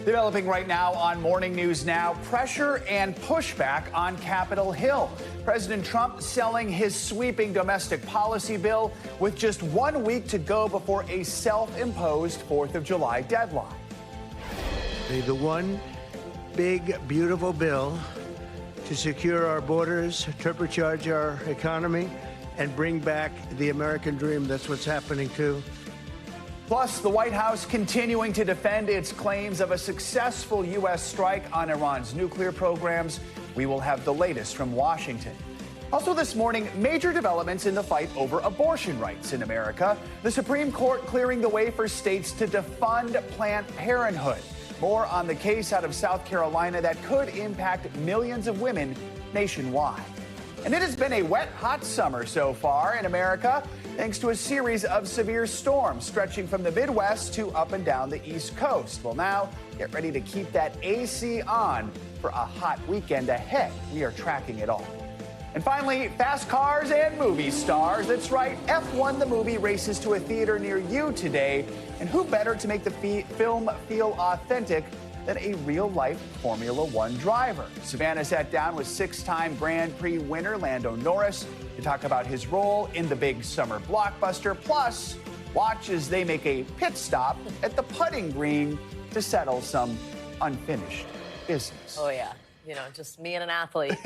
Developing right now on Morning News Now, pressure and pushback on Capitol Hill. President Trump selling his sweeping domestic policy bill with just 1 week to go before a self-imposed 4th of July deadline. The one big, beautiful bill to secure our borders, turbocharge our economy, and bring back the American dream. That's what's happening, too. Plus, the White House continuing to defend its claims of a successful U.S. strike on Iran's nuclear programs. We will have the latest from Washington. Also this morning, major developments in the fight over abortion rights in America. The Supreme Court clearing the way for states to defund Planned Parenthood. More on the case out of South Carolina that could impact millions of women nationwide. And it has been a wet, hot summer so far in America, thanks to a series of severe storms stretching from the Midwest to up and down the East Coast. Well, now, get ready to keep that AC on for a hot weekend ahead. We are tracking it all. And finally, fast cars and movie stars. That's right, F1 the movie races to a theater near you today. And who better to make the film feel authentic than a real-life Formula One driver? Savannah sat down with six-time Grand Prix winner Lando Norris to talk about his role in the big summer blockbuster. Plus, watch as they make a pit stop at the putting green to settle some unfinished business. Oh, yeah. You know, just me and an athlete.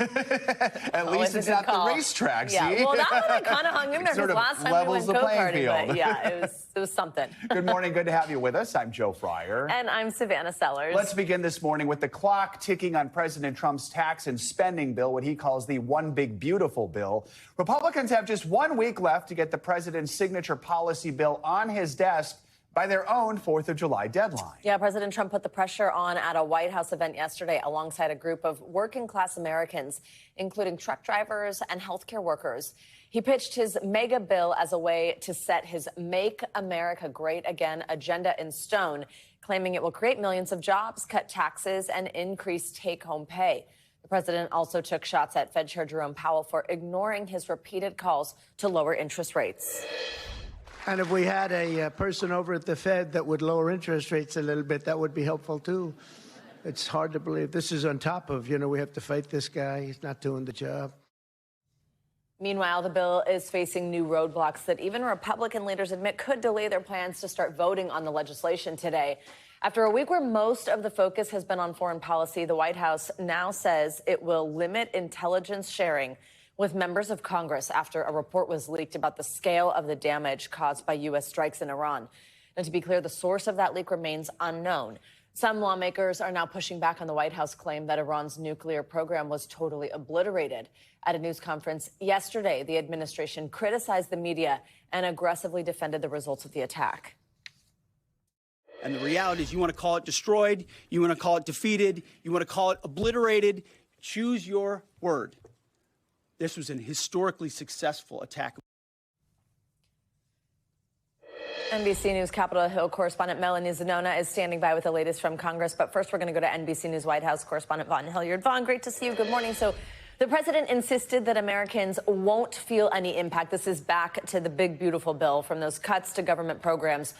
At least it's not the racetrack, yeah. see? Well, that one I kind of hung in there because last time we went go-karting. But yeah, it was something. Good morning. Good to have you with us. I'm Joe Fryer. And I'm Savannah Sellers. Let's begin this morning with the clock ticking on President Trump's tax and spending bill, what he calls the One Big Beautiful Bill. Republicans have just 1 week left to get the president's signature policy bill on his desk by their own 4th of July deadline. Yeah, President Trump put the pressure on at a White House event yesterday alongside a group of working-class Americans, including truck drivers and healthcare workers. He pitched his mega bill as a way to set his Make America Great Again agenda in stone, claiming it will create millions of jobs, cut taxes, and increase take-home pay. The president also took shots at Fed Chair Jerome Powell for ignoring his repeated calls to lower interest rates. And if we had a person over at the Fed that would lower interest rates a little bit, that would be helpful, too. It's hard to believe. This is on top of, we have to fight this guy. He's not doing the job. Meanwhile, the bill is facing new roadblocks that even Republican leaders admit could delay their plans to start voting on the legislation today. After a week where most of the focus has been on foreign policy, the White House now says it will limit intelligence sharing with members of Congress after a report was leaked about the scale of the damage caused by U.S. strikes in Iran. And to be clear, the source of that leak remains unknown. Some lawmakers are now pushing back on the White House claim that Iran's nuclear program was totally obliterated. At a news conference yesterday, the administration criticized the media and aggressively defended the results of the attack. And the reality is you want to call it destroyed, you want to call it defeated, you want to call it obliterated. Choose your word. This was an historically successful attack. NBC News Capitol Hill correspondent Melanie Zanona is standing by with the latest from Congress. But first, we're going to go to NBC News White House correspondent Vaughn Hilliard. Vaughn, great to see you. Good morning. So the president insisted that Americans won't feel any impact. This is back to the big, beautiful bill, from those cuts to government programs.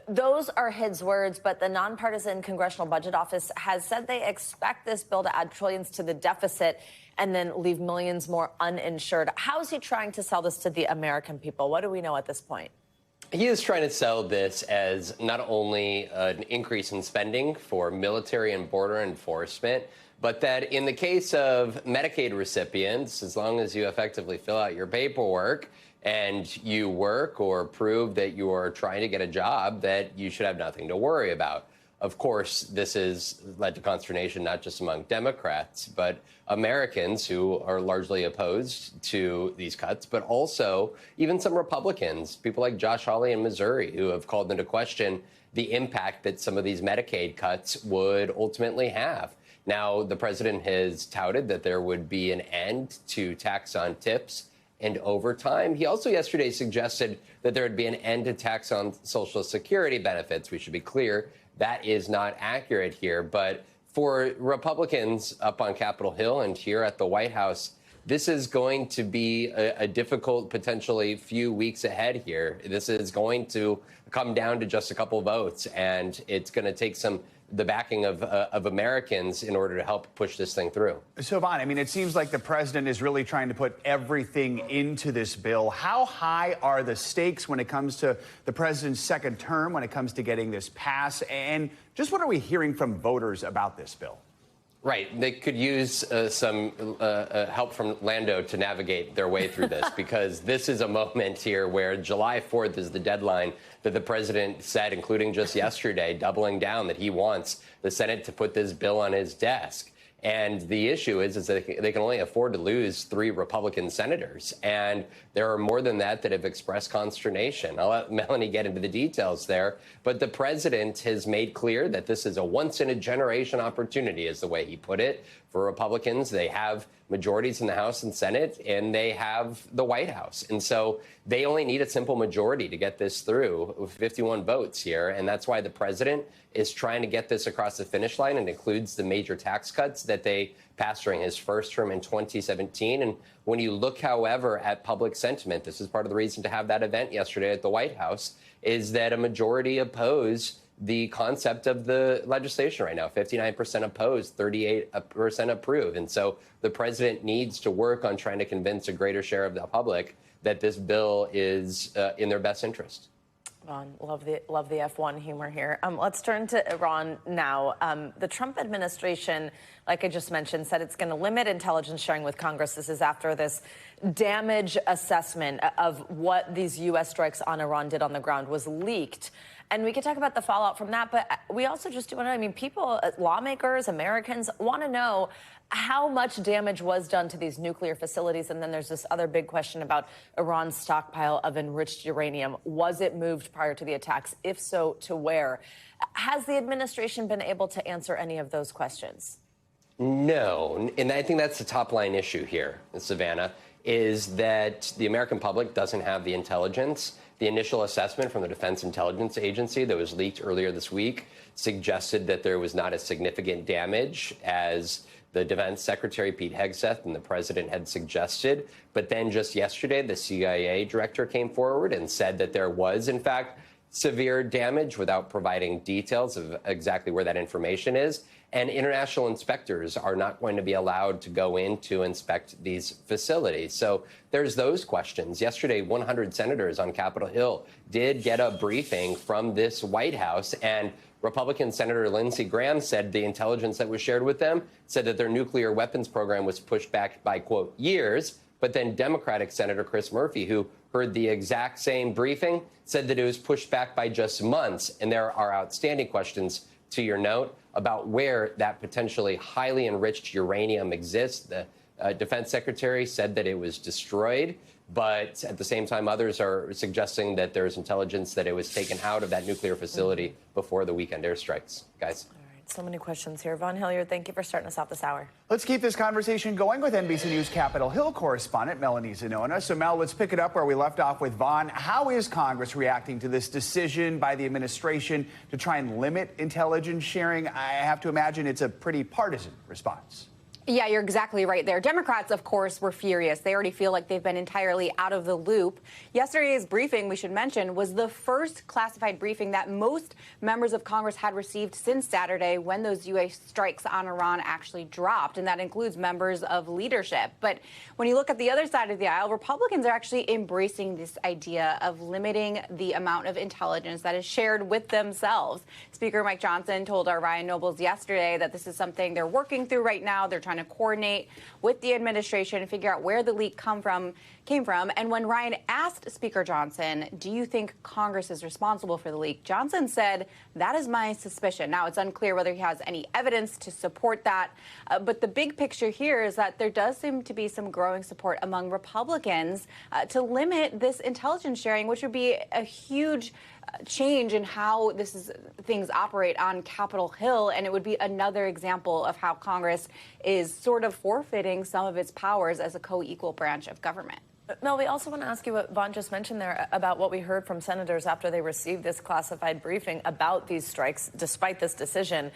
Those are his words, but the nonpartisan Congressional Budget Office has said they expect this bill to add trillions to the deficit and then leave millions more uninsured. How is he trying to sell this to the American people? What do we know at this point? He is trying to sell this as not only an increase in spending for military and border enforcement, but that in the case of Medicaid recipients, as long as you effectively fill out your paperwork and you work or prove that you are trying to get a job, that you should have nothing to worry about. Of course, this has led to consternation not just among Democrats, but Americans who are largely opposed to these cuts, but also even some Republicans, people like Josh Hawley in Missouri, who have called into question the impact that some of these Medicaid cuts would ultimately have. Now, the president has touted that there would be an end to tax on tips and overtime. He also yesterday suggested that there would be an end to tax on Social Security benefits. We should be clear, that is not accurate here. But for Republicans up on Capitol Hill and here at the White House, this is going to be a difficult, potentially few weeks ahead here. This is going to come down to just a couple votes, and it's going to take the backing of Americans in order to help push this thing through. So, Vaughn, I mean, it seems like the president is really trying to put everything into this bill. How high are the stakes when it comes to the president's second term, when it comes to getting this passed? And just what are we hearing from voters about this bill? Right. They could use some help from Lando to navigate their way through this, because this is a moment here where July 4th is the deadline that the president said, including just yesterday, doubling down that he wants the Senate to put this bill on his desk. And the issue is that they can only afford to lose 3 Republican senators. And there are more than that have expressed consternation. I'll let Melanie get into the details there. But the president has made clear that this is a once-in-a-generation opportunity, is the way he put it. For Republicans, they have majorities in the House and Senate, and they have the White House. And so they only need a simple majority to get this through, with 51 votes here. And that's why the president is trying to get this across the finish line, and includes the major tax cuts that they passed during his first term in 2017. And when you look, however, at public sentiment, this is part of the reason to have that event yesterday at the White House, is that a majority oppose the concept of the legislation right now. 59% opposed, 38% approve. And so the president needs to work on trying to convince a greater share of the public that this bill is in their best interest. Ron, love the F1 humor here. Let's turn to Iran now. The Trump administration, like I just mentioned, said it's going to limit intelligence sharing with Congress. This is after this damage assessment of what these U.S. strikes on Iran did on the ground was leaked. And we could talk about the fallout from that, but we also just want to know, I mean, people, lawmakers, Americans want to know how much damage was done to these nuclear facilities. And then there's this other big question about Iran's stockpile of enriched uranium. Was it moved prior to the attacks? If so, to where? Has the administration been able to answer any of those questions? No. And I think that's the top line issue here, Savannah, is that the American public doesn't have the intelligence. The initial assessment from the Defense Intelligence Agency that was leaked earlier this week suggested that there was not as significant damage as the Defense Secretary Pete Hegseth and the president had suggested. But then just yesterday, the CIA director came forward and said that there was, in fact, severe damage without providing details of exactly where that information is. And international inspectors are not going to be allowed to go in to inspect these facilities. So there's those questions. Yesterday, 100 senators on Capitol Hill did get a briefing from this White House, and Republican Senator Lindsey Graham said the intelligence that was shared with them said that their nuclear weapons program was pushed back by, quote, years. But then Democratic Senator Chris Murphy, who heard the exact same briefing, said that it was pushed back by just months. And there are outstanding questions, to your note, about where that potentially highly enriched uranium exists. The defense secretary said that it was destroyed, but at the same time, others are suggesting that there's intelligence that it was taken out of that nuclear facility before the weekend airstrikes. Guys. So many questions here. Vaughn Hilliard, thank you for starting us off this hour. Let's keep this conversation going with NBC News Capitol Hill correspondent Melanie Zanona. So, Mel, let's pick it up where we left off with Vaughn. How is Congress reacting to this decision by the administration to try and limit intelligence sharing? I have to imagine it's a pretty partisan response. Yeah, you're exactly right there. Democrats, of course, were furious. They already feel like they've been entirely out of the loop. Yesterday's briefing, we should mention, was the first classified briefing that most members of Congress had received since Saturday, when those U.S. strikes on Iran actually dropped. And that includes members of leadership. But when you look at the other side of the aisle, Republicans are actually embracing this idea of limiting the amount of intelligence that is shared with themselves. Speaker Mike Johnson told our Ryan Nobles yesterday that this is something they're working through right now. They're trying to coordinate with the administration and figure out where the leak came from. And when Ryan asked Speaker Johnson, do you think Congress is responsible for the leak? Johnson said, that is my suspicion. Now, it's unclear whether he has any evidence to support that. But the big picture here is that there does seem to be some growing support among Republicans to limit this intelligence sharing, which would be a huge change in how things operate on Capitol Hill, and it would be another example of how Congress is sort of forfeiting some of its powers as a co-equal branch of government. Mel, we also want to ask you what Vaughn just mentioned there about what we heard from senators after they received this classified briefing about these strikes, despite this decision.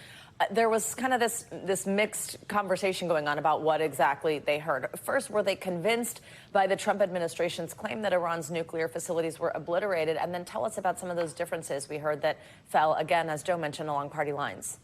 There was kind of this mixed conversation going on about what exactly they heard. First, were they convinced by the Trump administration's claim that Iran's nuclear facilities were obliterated? And then tell us about some of those differences we heard that fell, again, as Joe mentioned, along party lines.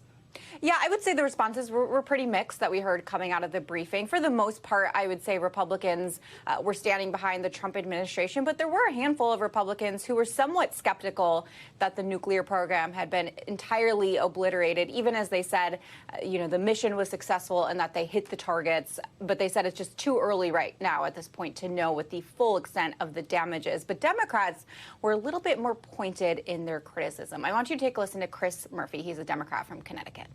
Yeah, I would say the responses were pretty mixed that we heard coming out of the briefing. For the most part, I would say Republicans were standing behind the Trump administration, but there were a handful of Republicans who were somewhat skeptical that the nuclear program had been entirely obliterated, even as they said, the mission was successful and that they hit the targets. But they said it's just too early right now at this point to know what the full extent of the damage is. But Democrats were a little bit more pointed in their criticism. I want you to take a listen to Chris Murphy. He's a Democrat from Connecticut.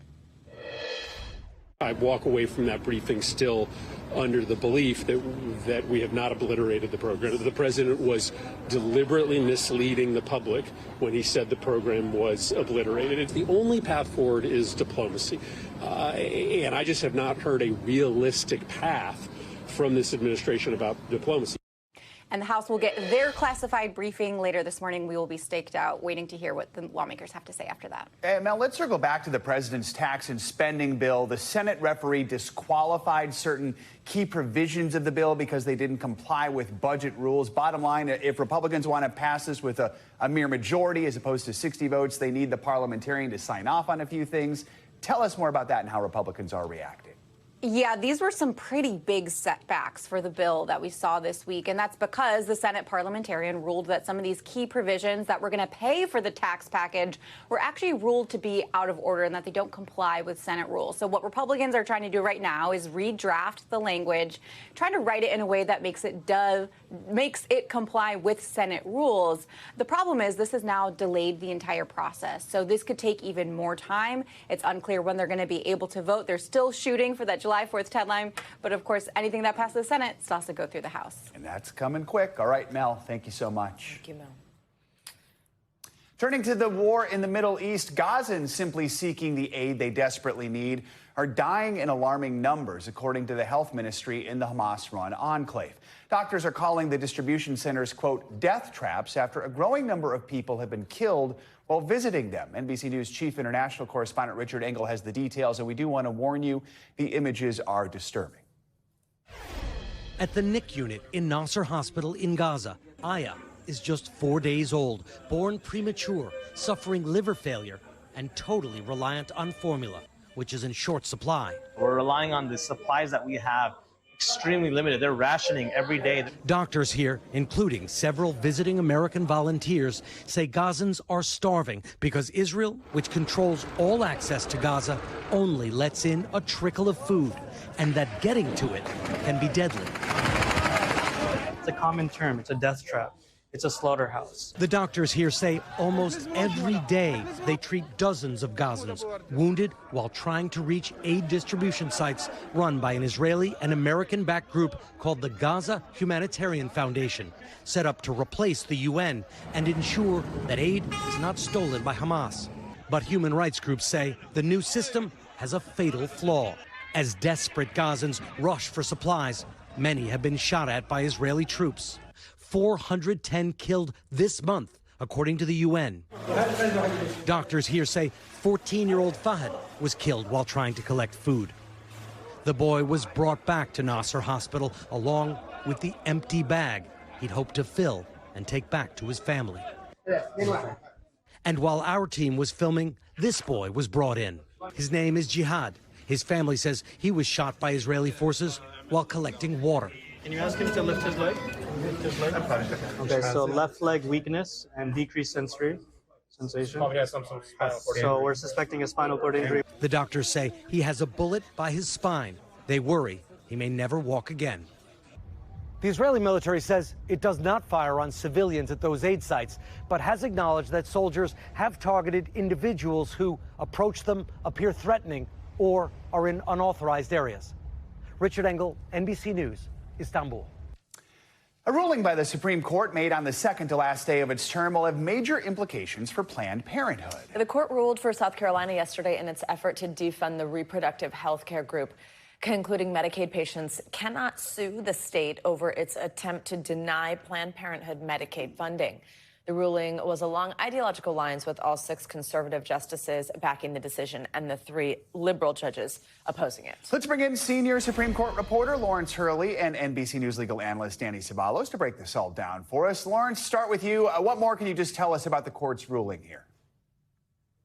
I walk away from that briefing still under the belief that we have not obliterated the program. The president was deliberately misleading the public when he said the program was obliterated. The only path forward is diplomacy. And I just have not heard a realistic path from this administration about diplomacy. And the House will get their classified briefing later this morning. We will be staked out, waiting to hear what the lawmakers have to say after that. Mel, let's circle back to the president's tax and spending bill. The Senate referee disqualified certain key provisions of the bill because they didn't comply with budget rules. Bottom line, if Republicans want to pass this with a mere majority as opposed to 60 votes, they need the parliamentarian to sign off on a few things. Tell us more about that and how Republicans are reacting. Yeah, these were some pretty big setbacks for the bill that we saw this week, and that's because the Senate parliamentarian ruled that some of these key provisions that were going to pay for the tax package were actually ruled to be out of order and that they don't comply with Senate rules. So what Republicans are trying to do right now is redraft the language, trying to write it in a way that makes it comply with Senate rules. The problem is this has now delayed the entire process, so this could take even more time. It's unclear when they're going to be able to vote. They're still shooting for that July 4th deadline, but of course, anything that passes the Senate still has to go through the House. And that's coming quick. All right, Mel, thank you so much. Thank you, Mel. Turning to the war in the Middle East, Gazans simply seeking the aid they desperately need are dying in alarming numbers, according to the health ministry in the Hamas-run enclave. Doctors are calling the distribution centers, quote, death traps after a growing number of people have been killed while visiting them. NBC News chief international correspondent Richard Engel has the details, and we do want to warn you, the images are disturbing. At the NIC unit in Nasser Hospital in Gaza, Aya is just 4 days old, born premature, suffering liver failure, and totally reliant on formula, which is in short supply. We're relying on the supplies that we have, extremely limited. They're rationing every day. Doctors here, including several visiting American volunteers, say Gazans are starving because Israel, which controls all access to Gaza, only lets in a trickle of food, and that getting to it can be deadly. It's a common term. It's a death trap. It's a slaughterhouse. The doctors here say almost every day they treat dozens of Gazans wounded while trying to reach aid distribution sites run by an Israeli and American-backed group called the Gaza Humanitarian Foundation, set up to replace the UN and ensure that aid is not stolen by Hamas. But human rights groups say the new system has a fatal flaw. As desperate Gazans rush for supplies, many have been shot at by Israeli troops. 410 killed this month, according to the UN. Doctors here say 14-year-old Fahad was killed while trying to collect food. The boy was brought back to Nasser Hospital along with the empty bag he'd hoped to fill and take back to his family. And while our team was filming, this boy was brought in. His name is Jihad. His family says he was shot by Israeli forces while collecting water. Can you ask him to lift his leg? Okay, so left leg weakness and decreased sensory sensation. Probably has some spinal cord injury. So we're suspecting a spinal cord injury. The doctors say he has a bullet by his spine. They worry he may never walk again. The Israeli military says it does not fire on civilians at those aid sites, but has acknowledged that soldiers have targeted individuals who approach them, appear threatening, or are in unauthorized areas. Richard Engel, NBC News, Istanbul. A ruling by the Supreme Court made on the second to last day of its term will have major implications for Planned Parenthood. The court ruled for South Carolina yesterday in its effort to defund the reproductive health care group, concluding Medicaid patients cannot sue the state over its attempt to deny Planned Parenthood Medicaid funding. The ruling was along ideological lines, with all 6 conservative justices backing the decision and the 3 liberal judges opposing it. Let's bring in senior Supreme Court reporter Lawrence Hurley and NBC News legal analyst Danny Ceballos to break this all down for us. Lawrence, start with you. What more can you just tell us about the court's ruling here?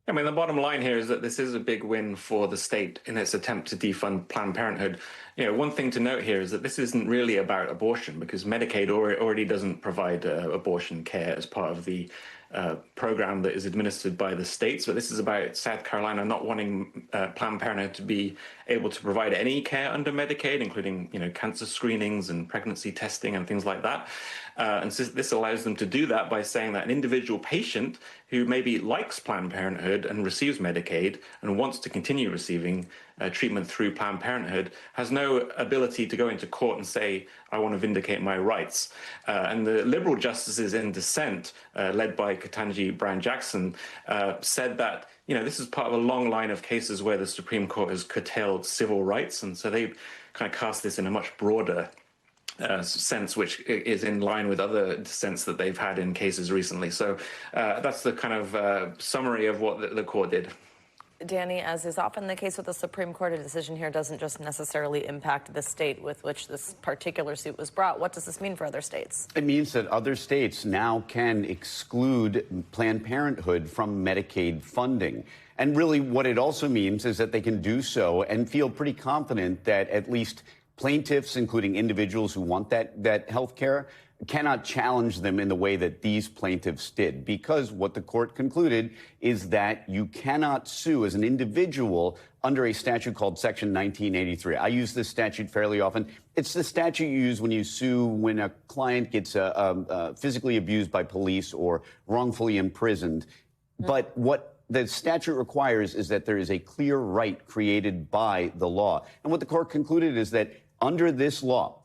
I mean, the bottom line here is that this is a big win for the state in its attempt to defund Planned Parenthood. You know, one thing to note here is that this isn't really about abortion, because Medicaid already doesn't provide abortion care as part of the program that is administered by the states. But this is about South Carolina not wanting Planned Parenthood to be able to provide any care under Medicaid, including, you know, cancer screenings and pregnancy testing and things like that. And so this allows them to do that by saying that an individual patient who maybe likes Planned Parenthood and receives Medicaid and wants to continue receiving treatment through Planned Parenthood has no ability to go into court and say, I want to vindicate my rights. And the liberal justices in dissent, led by Ketanji Brown Jackson, said that, you know, this is part of a long line of cases where the Supreme Court has curtailed civil rights. And so they kind of cast this in a much broader sense, which is in line with other dissents that they've had in cases recently. So that's the kind of summary of what the court did. Danny, as is often the case with the Supreme Court, a decision here doesn't just necessarily impact the state with which this particular suit was brought. What does this mean for other states? It means that other states now can exclude Planned Parenthood from Medicaid funding. And really what it also means is that they can do so and feel pretty confident that at least plaintiffs, including individuals who want that health care, cannot challenge them in the way that these plaintiffs did, because what the court concluded is that you cannot sue as an individual under a statute called Section 1983. I use this statute fairly often. It's the statute you use when you sue when a client gets physically abused by police or wrongfully imprisoned. But what the statute requires is that there is a clear right created by the law. And what the court concluded is that under this law,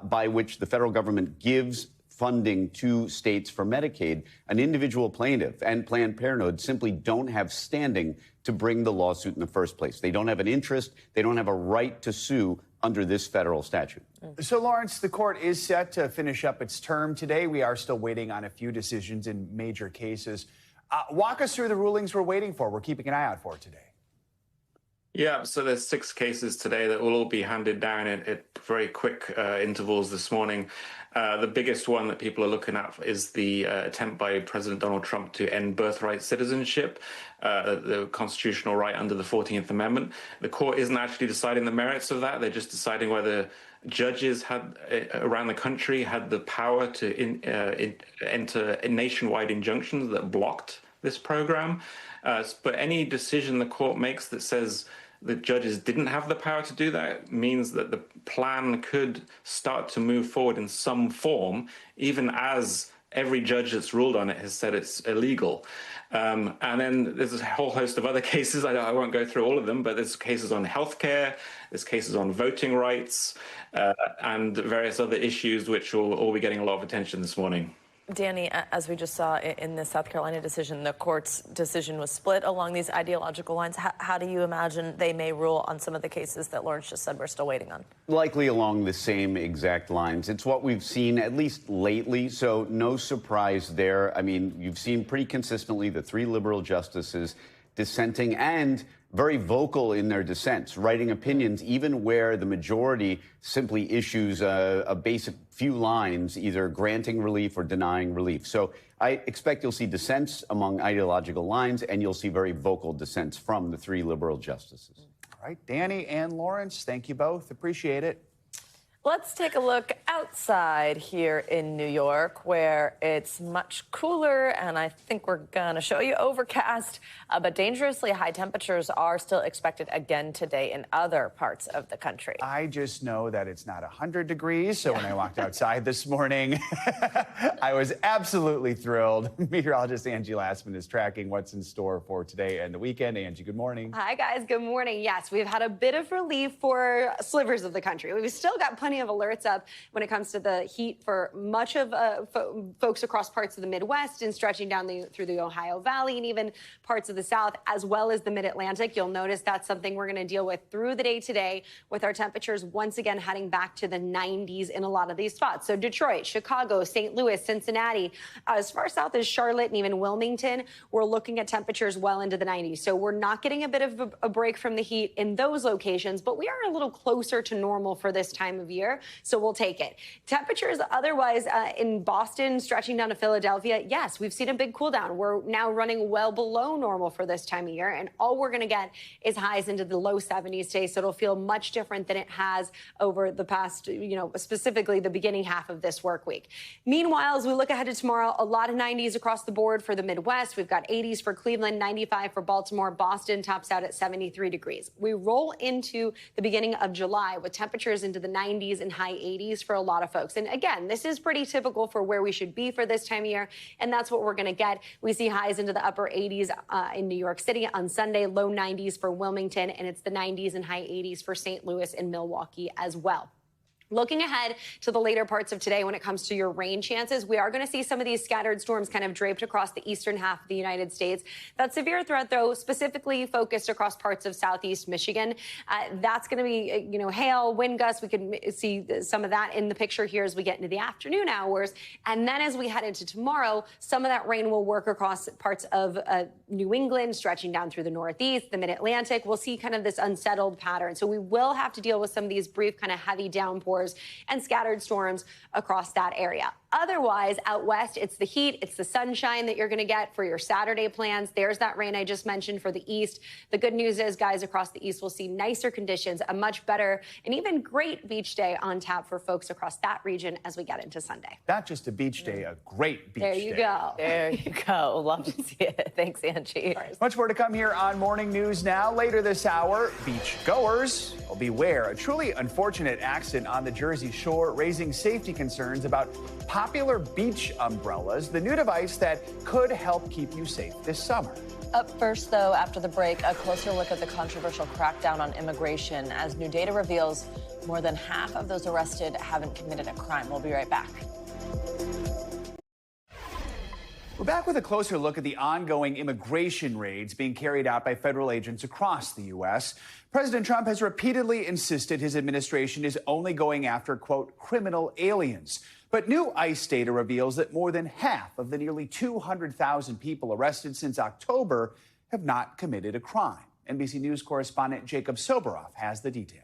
by which the federal government gives funding to states for Medicaid, an individual plaintiff and Planned Parenthood simply don't have standing to bring the lawsuit in the first place. They don't have an interest. They don't have a right to sue under this federal statute. So, Lawrence, the court is set to finish up its term today. We are still waiting on a few decisions in major cases. Walk us through the rulings we're waiting for. We're keeping an eye out for today. Yeah, so there's 6 cases today that will all be handed down at very quick intervals this morning. The biggest one that people are looking at is the attempt by President Donald Trump to end birthright citizenship, the constitutional right under the 14th Amendment. The court isn't actually deciding the merits of that. They're just deciding whether judges around the country had the power to enter nationwide injunctions that blocked this program. But any decision the court makes that says the judges didn't have the power to do that means that the plan could start to move forward in some form, even as every judge that's ruled on it has said it's illegal. And then there's a whole host of other cases. I won't go through all of them, but there's cases on healthcare, there's cases on voting rights, and various other issues which will all be getting a lot of attention this morning. Danny, as we just saw in the South Carolina decision, the court's decision was split along these ideological lines. How do you imagine they may rule on some of the cases that Lawrence just said we're still waiting on? Likely along the same exact lines. It's what we've seen, at least lately, so no surprise there. I mean, you've seen pretty consistently the 3 liberal justices dissenting and very vocal in their dissents, writing opinions even where the majority simply issues a basic few lines, either granting relief or denying relief. So I expect you'll see dissents among ideological lines, and you'll see very vocal dissents from the 3 liberal justices. All right, Danny and Lawrence, thank you both. Appreciate it. Let's take a look outside here in New York, where it's much cooler, and I think we're going to show you overcast, but dangerously high temperatures are still expected again today in other parts of the country. I just know that it's not 100 degrees, so when I walked outside this morning, I was absolutely thrilled. Meteorologist Angie Lassman is tracking what's in store for today and the weekend. Angie, good morning. Hi, guys. Good morning. Yes, we've had a bit of relief for slivers of the country. We've still got plenty plenty of alerts up when it comes to the heat for much of folks across parts of the Midwest and stretching down through the Ohio Valley and even parts of the South, as well as the Mid-Atlantic. You'll notice that's something we're going to deal with through the day today, with our temperatures once again heading back to the 90s in a lot of these spots. So Detroit, Chicago, St. Louis, Cincinnati, as far south as Charlotte and even Wilmington, we're looking at temperatures well into the 90s. So we're not getting a bit of a break from the heat in those locations, but we are a little closer to normal for this time of year, so we'll take it. Temperatures otherwise in Boston, stretching down to Philadelphia, yes, we've seen a big cool down. We're now running well below normal for this time of year, and all we're going to get is highs into the low 70s today, so it'll feel much different than it has over the past, specifically the beginning half of this work week. Meanwhile, as we look ahead to tomorrow, a lot of 90s across the board for the Midwest. We've got 80s for Cleveland, 95 for Baltimore. Boston tops out at 73 degrees. We roll into the beginning of July with temperatures into the 90s and high 80s for a lot of folks. And again, this is pretty typical for where we should be for this time of year, and that's what we're going to get. We see highs into the upper 80s in New York City on Sunday, low 90s for Wilmington, and it's the 90s and high 80s for St. Louis and Milwaukee as well. Looking ahead to the later parts of today when it comes to your rain chances, we are going to see some of these scattered storms kind of draped across the eastern half of the United States. That severe threat, though, specifically focused across parts of southeast Michigan. That's going to be, hail, wind gusts. We can see some of that in the picture here as we get into the afternoon hours. And then as we head into tomorrow, some of that rain will work across parts of New England, stretching down through the Northeast, the Mid-Atlantic. We'll see kind of this unsettled pattern. So we will have to deal with some of these brief kind of heavy downpours and scattered storms across that area. Otherwise, out west, it's the heat, it's the sunshine that you're going to get for your Saturday plans. There's that rain I just mentioned for the east. The good news is, guys, across the east, we'll see nicer conditions, a much better and even great beach day on tap for folks across that region as we get into Sunday. Not just a beach day, a great beach day. There you go. There you go. Love to see it. Thanks, Angie. Much more to come here on Morning News Now. Later this hour, beach goers will beware. A truly unfortunate accident on the Jersey Shore, raising safety concerns about popular beach umbrellas, the new device that could help keep you safe this summer. Up first, though, after the break, a closer look at the controversial crackdown on immigration. As new data reveals, more than half of those arrested haven't committed a crime. We'll be right back. We're back with a closer look at the ongoing immigration raids being carried out by federal agents across the U.S. President Trump has repeatedly insisted his administration is only going after, quote, criminal aliens. But new ICE data reveals that more than half of the nearly 200,000 people arrested since October have not committed a crime. NBC News correspondent Jacob Soboroff has the details.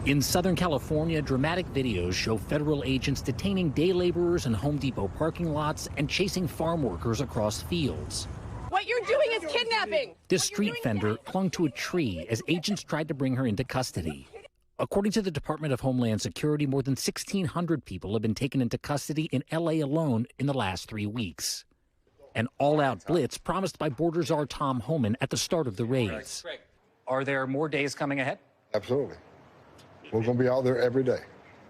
In Southern California, dramatic videos show federal agents detaining day laborers in Home Depot parking lots and chasing farm workers across fields. What you're doing is kidnapping. This street vendor clung to a tree as agents tried to bring her into custody. According to the Department of Homeland Security, more than 1,600 people have been taken into custody in L.A. alone in the last 3 weeks. An all-out blitz promised by border czar Tom Homan at the start of the raids. Are there more days coming ahead? Absolutely. We're going to be out there every day.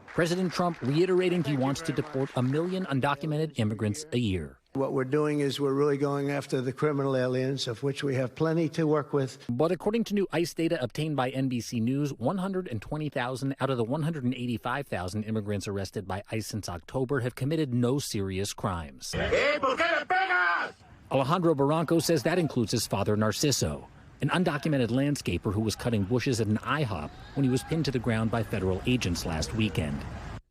President Trump reiterating he wants to deport 1 million undocumented immigrants a year. What we're doing is we're really going after the criminal aliens, of which we have plenty to work with. But according to new ICE data obtained by NBC News, 120,000 out of the 185,000 immigrants arrested by ICE since October have committed no serious crimes. Alejandro Barranco says that includes his father, Narciso, an undocumented landscaper who was cutting bushes at an IHOP when he was pinned to the ground by federal agents last weekend.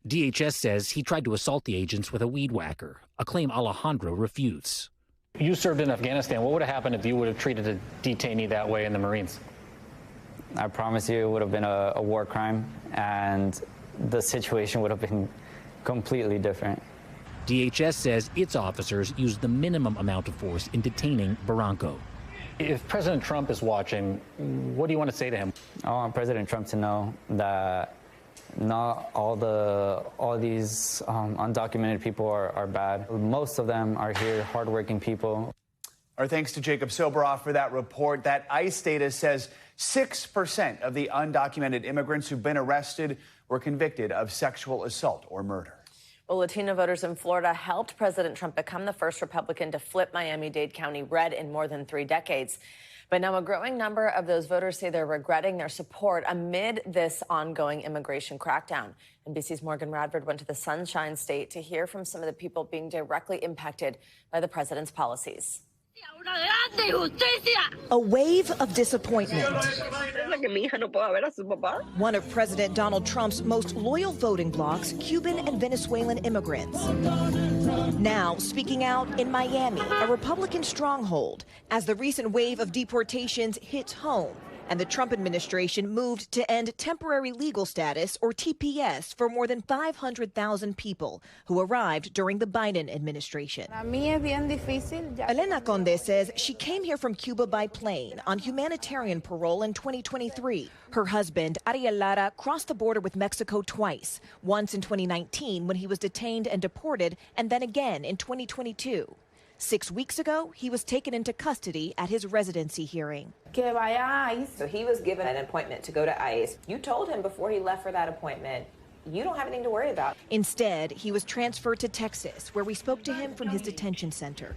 DHS says he tried to assault the agents with a weed whacker, a claim Alejandro refutes. You served in Afghanistan. What would have happened if you would have treated a detainee that way in the Marines? I promise you it would have been a war crime, and the situation would have been completely different. DHS says its officers used the minimum amount of force in detaining Barranco. If President Trump is watching, what do you want to say to him? I want President Trump to know that not all these undocumented people are bad. Most of them are here, hardworking people. Our thanks to Jacob Soboroff for that report. That ICE data says 6% of the undocumented immigrants who've been arrested were convicted of sexual assault or murder. Well, Latino voters in Florida helped President Trump become the first Republican to flip Miami-Dade County red in more than 3 decades. But now a growing number of those voters say they're regretting their support amid this ongoing immigration crackdown. NBC's Morgan Radford went to the Sunshine State to hear from some of the people being directly impacted by the president's policies. A wave of disappointment. One of President Donald Trump's most loyal voting blocs, Cuban and Venezuelan immigrants. Now speaking out in Miami, a Republican stronghold, as the recent wave of deportations hits home and the Trump administration moved to end temporary legal status, or TPS, for more than 500,000 people who arrived during the Biden administration. Elena Conde says she came here from Cuba by plane on humanitarian parole in 2023. Her husband, Ariel Lara, crossed the border with Mexico twice, once in 2019 when he was detained and deported, and then again in 2022. 6 weeks ago, he was taken into custody at his residency hearing. So he was given an appointment to go to ICE. You told him before he left for that appointment, you don't have anything to worry about. Instead, he was transferred to Texas, where we spoke to him from his detention center.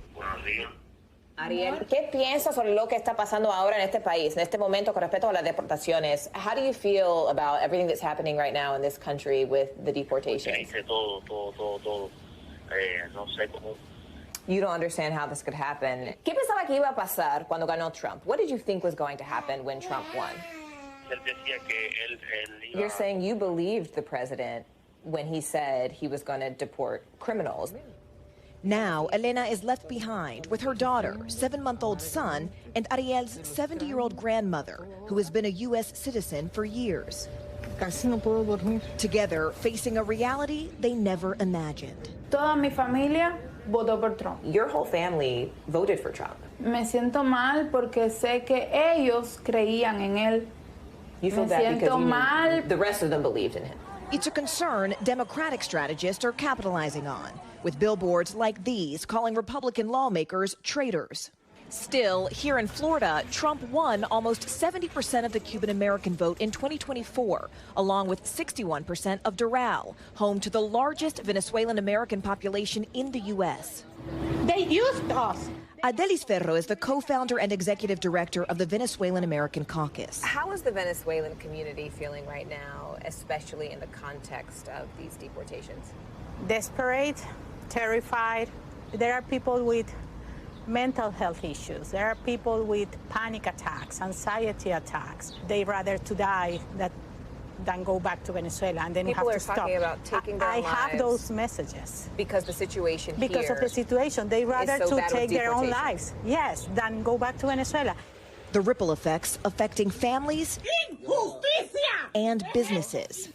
Ariel, ¿qué piensas sobre lo que está pasando ahora en este país, en este momento con respecto a las deportaciones? How do you feel about everything that's happening right now in this country with the deportations? You don't understand how this could happen. ¿Qué pensaba que iba a pasar cuando ganó Trump? What did you think was going to happen when Trump won? You're saying you believed the president when he said he was going to deport criminals. Now, Elena is left behind with her daughter, 7-month-old son, and Ariel's 70-year-old grandmother, who has been a U.S. citizen for years. Together, facing a reality they never imagined. Toda mi familia votó por Trump. Your whole family voted for Trump. Me siento mal porque sé que ellos creían en él. You feel bad because you knew the rest of them believed in him. It's a concern Democratic strategists are capitalizing on, with billboards like these calling Republican lawmakers traitors. Still, here in Florida, Trump won almost 70% of the Cuban-American vote in 2024, along with 61% of Doral, home to the largest Venezuelan-American population in the U.S. They used us. Adelis Ferro is the co-founder and executive director of the Venezuelan-American Caucus. How is the Venezuelan community feeling right now, especially in the context of these deportations? Desperate, terrified. There are people with mental health issues. There are people with panic attacks, anxiety attacks. They rather to die than go back to Venezuela, and then people have to stop. People are talking about taking their lives. I have those messages. Because the situation here Because of the situation. They rather so to take their own lives, yes, than go back to Venezuela. The ripple effects affecting families and businesses.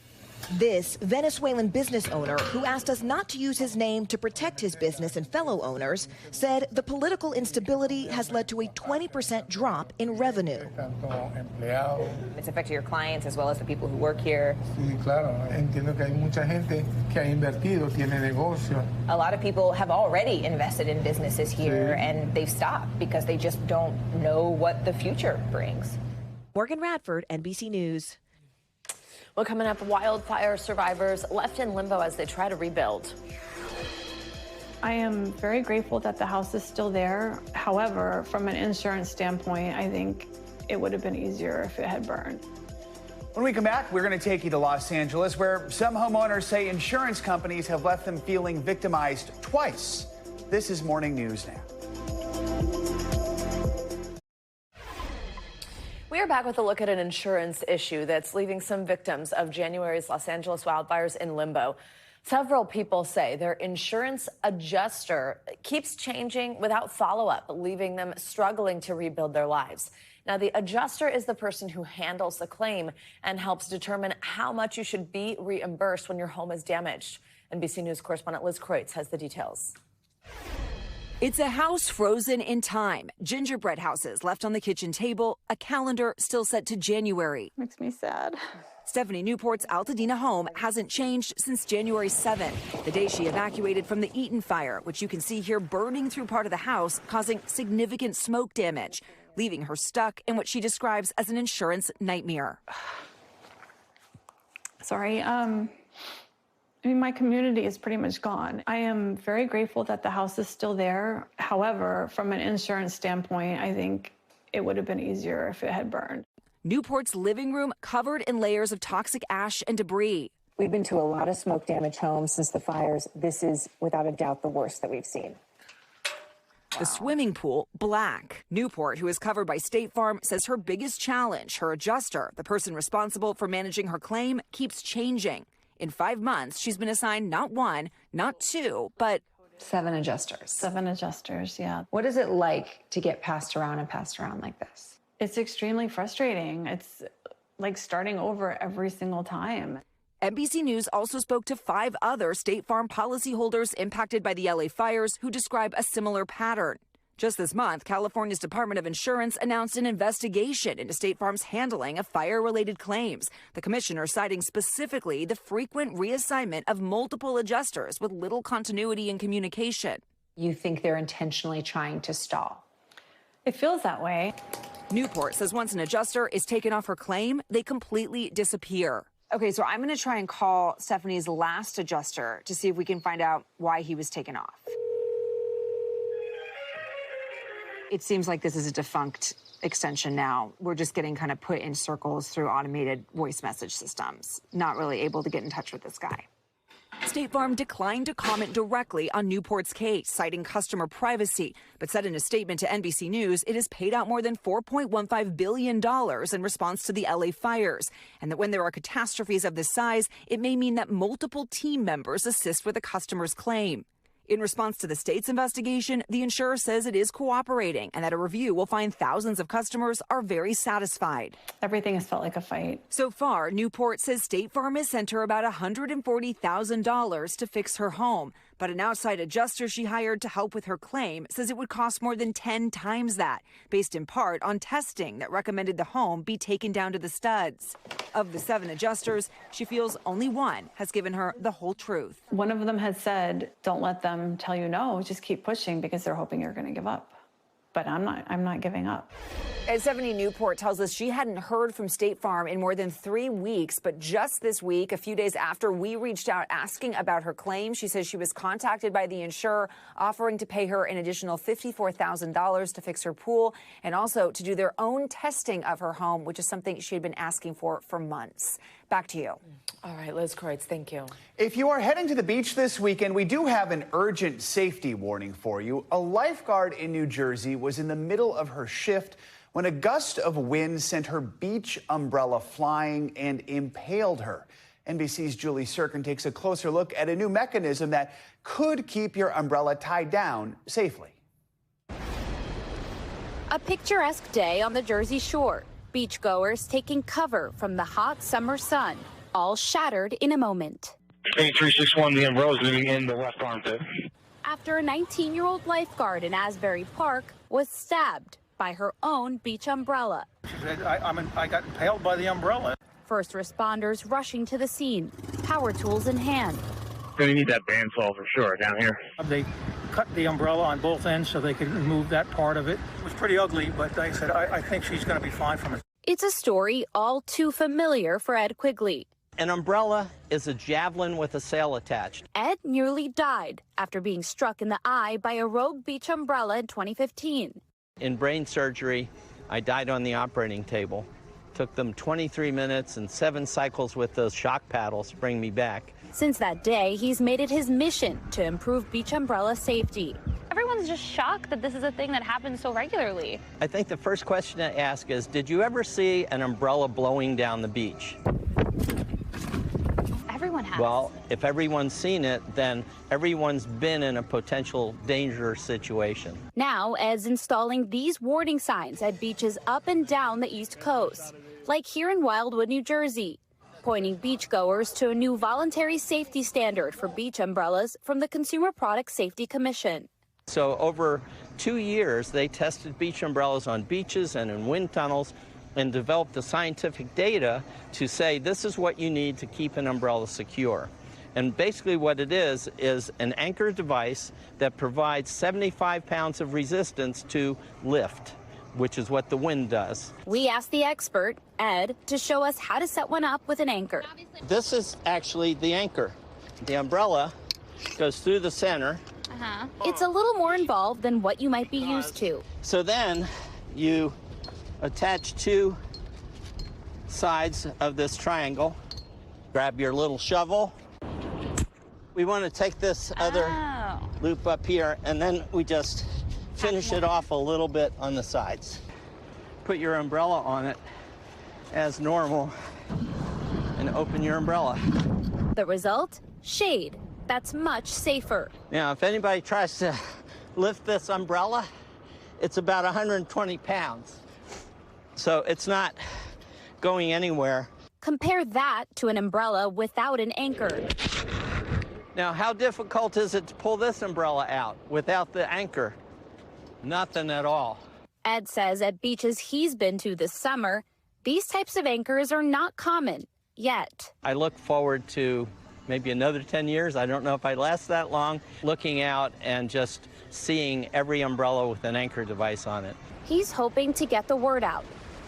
This Venezuelan business owner, who asked us not to use his name to protect his business and fellow owners, said the political instability has led to a 20% drop in revenue. It's affected your clients as well as the people who work here. A lot of people have already invested in businesses here, and they've stopped because they just don't know what the future brings. Morgan Radford, NBC News. Well, coming up, wildfire survivors left in limbo as they try to rebuild. I am very grateful that the house is still there. However, from an insurance standpoint, I think it would have been easier if it had burned. When we come back, we're going to take you to Los Angeles, where some homeowners say insurance companies have left them feeling victimized twice. This is Morning News Now. We are back with a look at an insurance issue that's leaving some victims of January's Los Angeles wildfires in limbo. Several people say their insurance adjuster keeps changing without follow-up, leaving them struggling to rebuild their lives. Now, the adjuster is the person who handles the claim and helps determine how much you should be reimbursed when your home is damaged. NBC News correspondent Liz Kreutz has the details. It's a house frozen in time. Gingerbread houses left on the kitchen table, a calendar still set to January. Makes me sad. Stephanie Newport's Altadena home hasn't changed since January 7th, the day she evacuated from the Eaton fire, which you can see here burning through part of the house, causing significant smoke damage, leaving her stuck in what she describes as an insurance nightmare. Sorry, I mean, my community is pretty much gone. I am very grateful that the house is still there. However, from an insurance standpoint, I think it would have been easier if it had burned. Newport's living room covered in layers of toxic ash and debris. We've been to a lot of smoke damaged homes since the fires. This is without a doubt the worst that we've seen. The swimming pool, black. Newport, who is covered by State Farm, says her biggest challenge, her adjuster, the person responsible for managing her claim, keeps changing. In 5 months, she's been assigned not 1, not 2, but 7 adjusters. 7 adjusters, yeah. What is it like to get passed around like this? It's extremely frustrating. It's like starting over every single time. NBC News also spoke to 5 other State Farm policyholders impacted by the LA fires who describe a similar pattern. Just this month, California's Department of Insurance announced an investigation into State Farm's handling of fire-related claims. The commissioner citing specifically the frequent reassignment of multiple adjusters with little continuity in communication. You think they're intentionally trying to stall? It feels that way. Newport says once an adjuster is taken off her claim, they completely disappear. Okay, so I'm going to try and call Stephanie's last adjuster to see if we can find out why he was taken off. It seems like this is a defunct extension now. We're just getting kind of put in circles through automated voice message systems. Not really able to get in touch with this guy. State Farm declined to comment directly on Newport's case, citing customer privacy, but said in a statement to NBC News it has paid out more than $4.15 billion in response to the LA fires, and that when there are catastrophes of this size, it may mean that multiple team members assist with a customer's claim. In response to the state's investigation, the insurer says it is cooperating and that a review will find thousands of customers are very satisfied. Everything has felt like a fight. So far, Newport says State Farm has sent her about $140,000 to fix her home. But an outside adjuster she hired to help with her claim says it would cost more than 10 times that, based in part on testing that recommended the home be taken down to the studs. Of the 7 adjusters, she feels only 1 has given her the whole truth. One of them has said, don't let them tell you no, just keep pushing because they're hoping you're going to give up. But I'm not giving up. At 70 Newport tells us she hadn't heard from State Farm in more than 3 weeks, but just this week, a few days after we reached out asking about her claim, she says she was contacted by the insurer offering to pay her an additional $54,000 to fix her pool and also to do their own testing of her home, which is something she had been asking for months. Back to you. All right, Liz Kreutz, thank you. If you are heading to the beach this weekend, we do have an urgent safety warning for you. A lifeguard in New Jersey was in the middle of her shift when a gust of wind sent her beach umbrella flying and impaled her. NBC's Julie Sirkin takes a closer look at a new mechanism that could keep your umbrella tied down safely. A picturesque day on the Jersey Shore. Beachgoers taking cover from the hot summer sun, all shattered in a moment. 8361, the umbrella's leaning in the left armpit. After a 19-year-old lifeguard in Asbury Park was stabbed by her own beach umbrella. She said, I got impaled by the umbrella. First responders rushing to the scene, power tools in hand. We need that bandsaw for sure down here. They cut the umbrella on both ends so they could remove that part of it. It was pretty ugly, but like I said, I think she's going to be fine from it. It's a story all too familiar for Ed Quigley. An umbrella is a javelin with a sail attached. Ed nearly died after being struck in the eye by a rogue beach umbrella in 2015. In brain surgery, I died on the operating table. Took them 23 minutes and 7 cycles with those shock paddles to bring me back. Since that day, he's made it his mission to improve beach umbrella safety. Everyone's just shocked that this is a thing that happens so regularly. I think the first question to ask is, did you ever see an umbrella blowing down the beach? Everyone has. Well, if everyone's seen it, then everyone's been in a potential dangerous situation. Now, Ed's installing these warning signs at beaches up and down the East Coast, like here in Wildwood, New Jersey, pointing beachgoers to a new voluntary safety standard for beach umbrellas from the Consumer Product Safety Commission. So over 2 years, they tested beach umbrellas on beaches and in wind tunnels and developed the scientific data to say this is what you need to keep an umbrella secure. And basically what it is an anchor device that provides 75 pounds of resistance to lift, which is what the wind does. We asked the expert, Ed, to show us how to set one up with an anchor. This is actually the anchor. The umbrella goes through the center. It's a little more involved than what you might be used to. So then you attach two sides of this triangle. Grab your little shovel. We want to take this other loop up here, and then we just finish it off a little bit on the sides. Put your umbrella on it as normal and open your umbrella. The result? Shade. That's much safer. Now, if anybody tries to lift this umbrella, it's about 120 pounds. So it's not going anywhere. Compare that to an umbrella without an anchor. Now, how difficult is it to pull this umbrella out without the anchor? Nothing at all. Ed says at beaches he's been to this summer, these types of anchors are not common yet. I look forward to maybe another 10 years. I don't know if I last that long, looking out and just seeing every umbrella with an anchor device on it. He's hoping to get the word out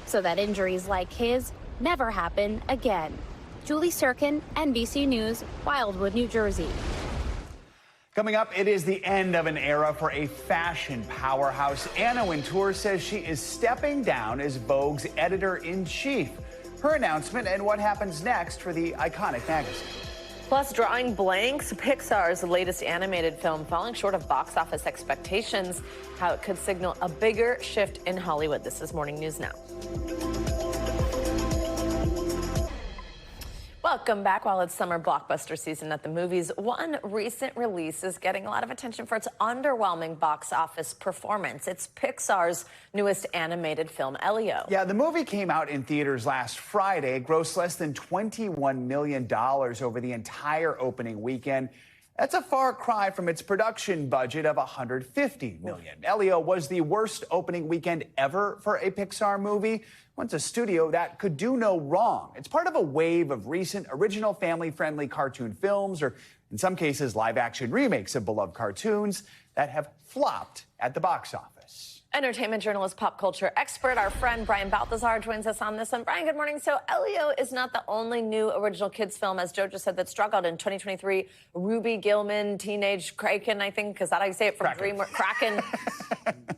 so that injuries like his never happen again. Julie Sirkin, NBC News, Wildwood, New Jersey. Coming up, it is the end of an era for a fashion powerhouse. Anna Wintour says she is stepping down as Vogue's editor-in-chief. Her announcement and what happens next for the iconic magazine. Plus, drawing blanks, Pixar's latest animated film falling short of box office expectations, how it could signal a bigger shift in Hollywood. This is Morning News Now. Welcome back. While it's summer blockbuster season at the movies, one recent release is getting a lot of attention for its underwhelming box office performance. It's Pixar's newest animated film, Elio. Yeah, the movie came out in theaters last Friday. It grossed less than $21 million over the entire opening weekend. That's a far cry from its production budget of $150 million. Elio was the worst opening weekend ever for a Pixar movie. Once a studio that could do no wrong. It's part of a wave of recent original family-friendly cartoon films, or in some cases, live-action remakes of beloved cartoons that have flopped at the box office. Entertainment journalist, pop culture expert, our friend Brian Balthazar joins us on this one. Brian, good morning. So Elio is not the only new original kids film, as Joe just said, that struggled in 2023. Ruby Gillman, Teenage Kraken, I think, is that how you say it? From DreamWorks. Kraken.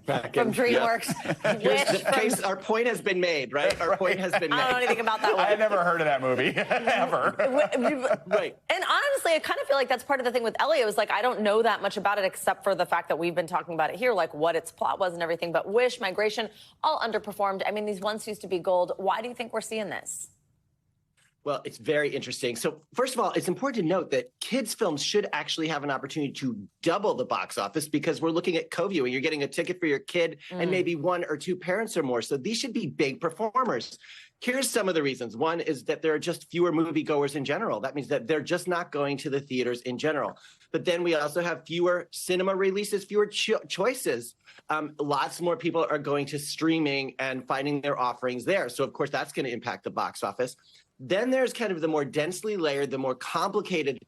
From DreamWorks. Wish from... Our point has been made, right? Our point has been made. I don't know anything about that one. I had never heard of that movie, ever. Right. And honestly, I kind of feel like that's part of the thing with Elio is, like, I don't know that much about it except for the fact that we've been talking about it here, like what its plot was and everything. But Wish, Migration, all underperformed. I mean, these once used to be gold. Why do you think we're seeing this? Well, it's very interesting. So first of all, it's important to note that kids' films should actually have an opportunity to double the box office because we're looking at co-viewing. You're getting a ticket for your kid and maybe one or two parents or more. So these should be big performers. Here's some of the reasons. One is that there are just fewer moviegoers in general. That means that they're just not going to the theaters in general. But then we also have fewer cinema releases, fewer choices. Lots more people are going to streaming and finding their offerings there. So, of course, that's going to impact the box office. Then there's kind of the more densely layered, the more complicated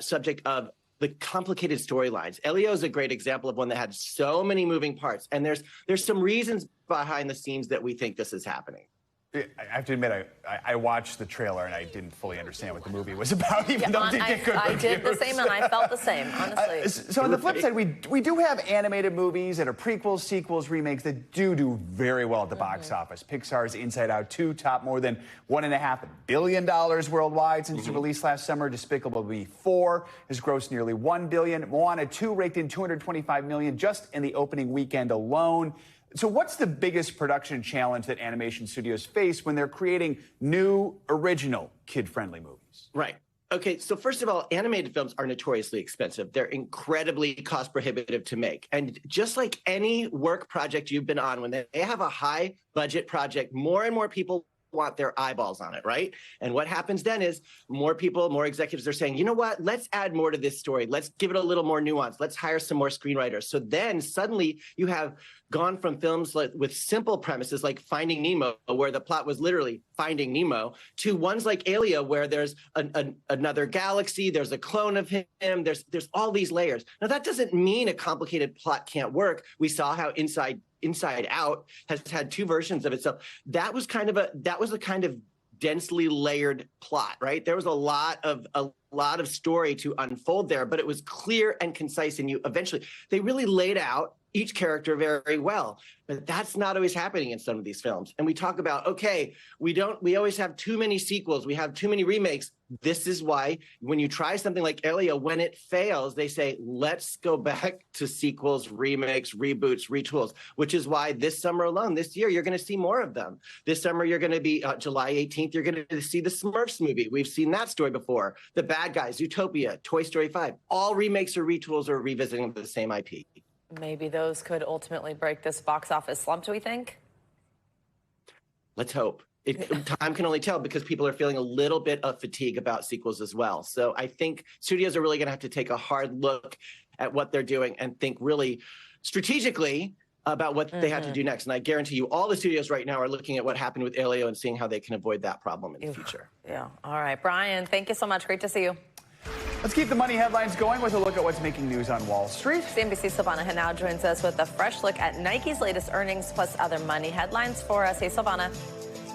subject of the complicated storylines. Elio is a great example of one that had so many moving parts. And there's some reasons behind the scenes that we think this is happening. I have to admit, I watched the trailer and I didn't fully understand what the movie was about, even though it did get good I reviews. did the same, and I felt the same, honestly. So on the flip side, we do have animated movies that are prequels, sequels, remakes that do very well at the box office. Pixar's Inside Out 2 topped more than $1.5 billion worldwide since its release last summer. Despicable Me 4 has grossed nearly $1 billion. Moana 2 raked in $225 million just in the opening weekend alone. So what's the biggest production challenge that animation studios face when they're creating new, original, kid-friendly movies? Right. Okay, so first of all, animated films are notoriously expensive. They're incredibly cost prohibitive to make. And just like any work project you've been on, when they have a high budget project, more and more people want their eyeballs on it, right? And what happens then is more people, more executives are saying, you know what, let's add more to this story. Let's give it a little more nuance. Let's hire some more screenwriters. So then suddenly you have gone from films with simple premises like Finding Nemo, where the plot was literally Finding Nemo, to ones like Elio, where there's another galaxy, there's a clone of him, there's all these layers. Now that doesn't mean a complicated plot can't work. We saw how Inside Out has had two versions of it. So that was a kind of densely layered plot, right? There was a lot of story to unfold there, but it was clear and concise. And they really laid out each character very well. But that's not always happening in some of these films. And we talk about, okay, we always have too many sequels. We have too many remakes. This is why when you try something like Elio, when it fails, they say, let's go back to sequels, remakes, reboots, retools, which is why this summer alone, this year, you're going to see more of them. This summer, you're going to be July 18th, you're going to see the Smurfs movie. We've seen that story before. The Bad Guys, Zootopia, Toy Story 5, all remakes or retools or revisiting of the same IP. Maybe those could ultimately break this box office slump, do we think? Let's hope. Time can only tell because people are feeling a little bit of fatigue about sequels as well. So I think studios are really going to have to take a hard look at what they're doing and think really strategically about what they have to do next. And I guarantee you all the studios right now are looking at what happened with Elio and seeing how they can avoid that problem in the future. Yeah. All right, Brian, thank you so much. Great to see you. Let's keep the money headlines going with a look at what's making news on Wall Street. CNBC's Silvana Henao joins us with a fresh look at Nike's latest earnings plus other money headlines for us. Hey, Silvana.